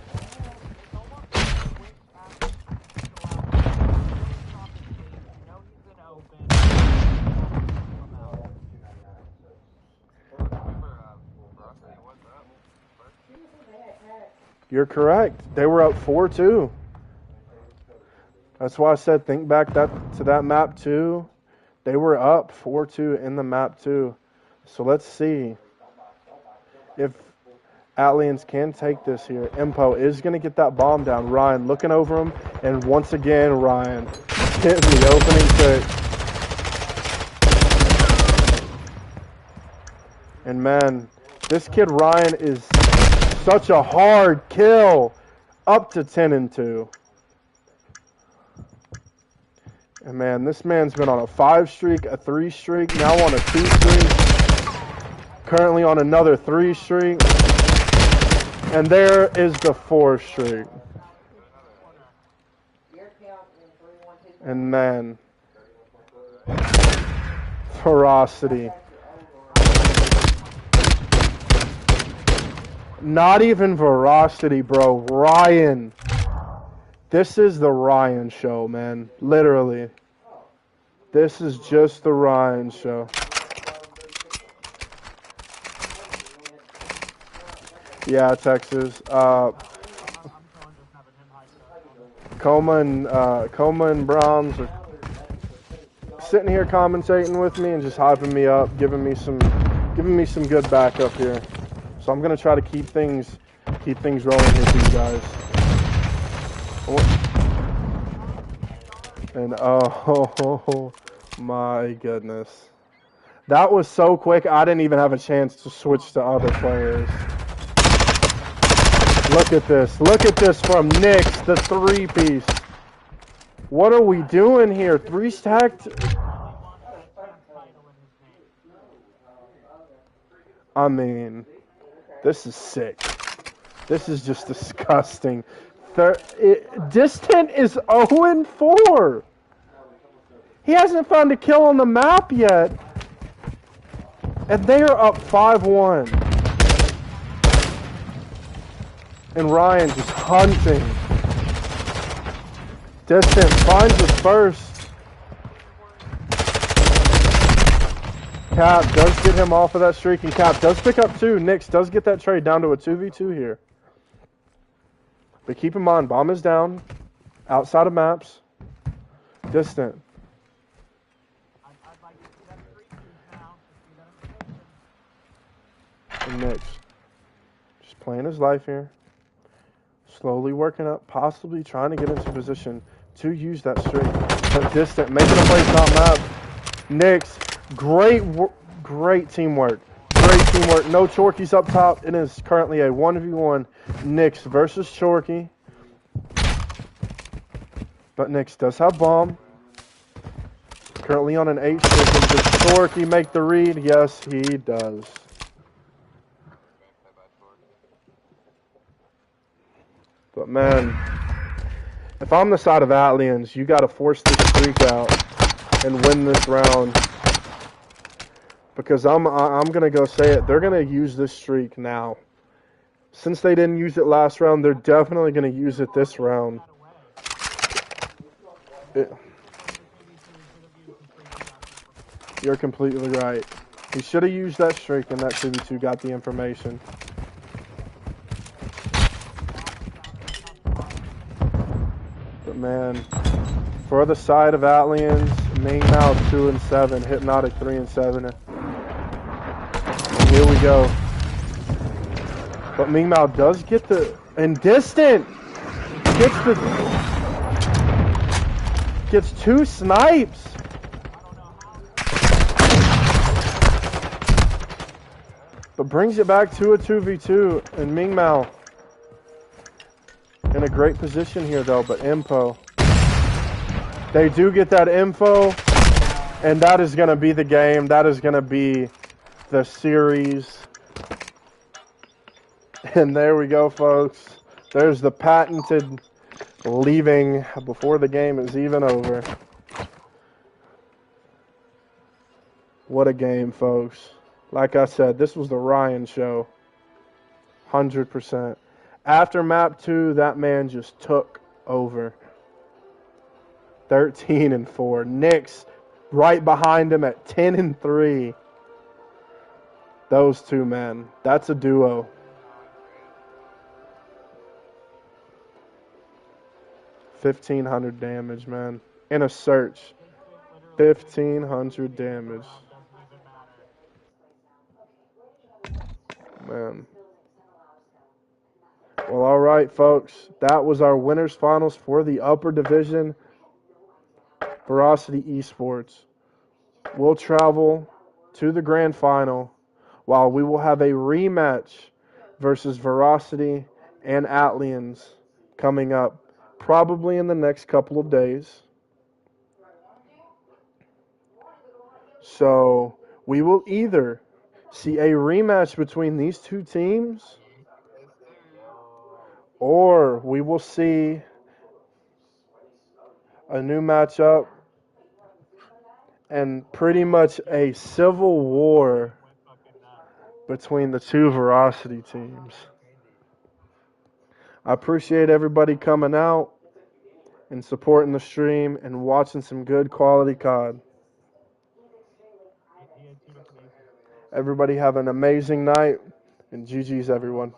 You're correct. They were up 4-2. That's why I said think back to that map 2. They were up 4-2 in the map 2. So let's see if ATLIENS can take this here. Impo is going to get that bomb down. Ryan looking over him. And once again, Ryan hitting the opening trick. And man, this kid Ryan is such a hard kill. Up to 10-2. And man, this man's been on a 5 streak, a 3 streak, now on a 2 streak. Currently on another 3 streak. And there is the 4 streak. And man, Virosity. Not even Virosity, bro. Ryan. This is the Ryan show, man. Literally. This is just the Ryan show. Yeah, Texas. Coma and Brahms are sitting here commentating with me and just hyping me up, giving me some good backup here. So I'm gonna try to keep things rolling here for you guys. And oh my goodness. That was so quick, I didn't even have a chance to switch to other players. Look at this. Look at this from Knicks, the 3-piece. What are we doing here? 3 stacked? I mean, this is sick. This is just disgusting. Distant is 0-4. He hasn't found a kill on the map yet. And they are up 5-1. And Ryan just hunting. Distant finds his first. Cap does get him off of that streak, and Cap does pick up 2. Knicks does get that trade down to a 2v2 here. But keep in mind, bomb is down. Outside of maps. Distant. And Knicks. Just playing his life here. Slowly working up, possibly trying to get into position to use that streak. But Distant, making a place not map. Knicks, great teamwork. Great teamwork. No Chorkies up top. It is currently a 1v1 Knicks versus Chorky. But Knicks does have bomb. Currently on an 8 streak. And does Chorky make the read? Yes, he does. But man, if I'm the side of ATLIENS, you got to force this streak out and win this round. Because I'm gonna go say it. They're gonna use this streak now. Since they didn't use it last round, they're definitely gonna use it this round. You're completely right. He should have used that streak, and that 2v2 got the information. Man, for the side of ATLIENS, Ming Mao 2-7, Hypnotic 3-7. And here we go. But Ming Mao does get the Distant gets 2 snipes. but brings it back to a 2v2, and Ming Mao in a great position here though, but info. They do get that info, and that is going to be the game. That is going to be the series. And there we go, folks. There's the patented leaving before the game is even over. What a game, folks. Like I said, this was the Ryan show. 100%. After map 2, that man just took over. 13-4. Knicks right behind him at 10-3. Those two men. That's a duo. $1,500 damage, man. In a search. 1,500 damage. Man. Well, all right, folks. That was our winners finals for the upper division. Virosity Esports. We'll travel to the grand final, while we will have a rematch versus Virosity and ATLIENS coming up probably in the next couple of days. So we will either see a rematch between these two teams, or we will see a new matchup and pretty much a civil war between the two Virosity teams. I appreciate everybody coming out and supporting the stream and watching some good quality COD. Everybody have an amazing night, and GG's everyone.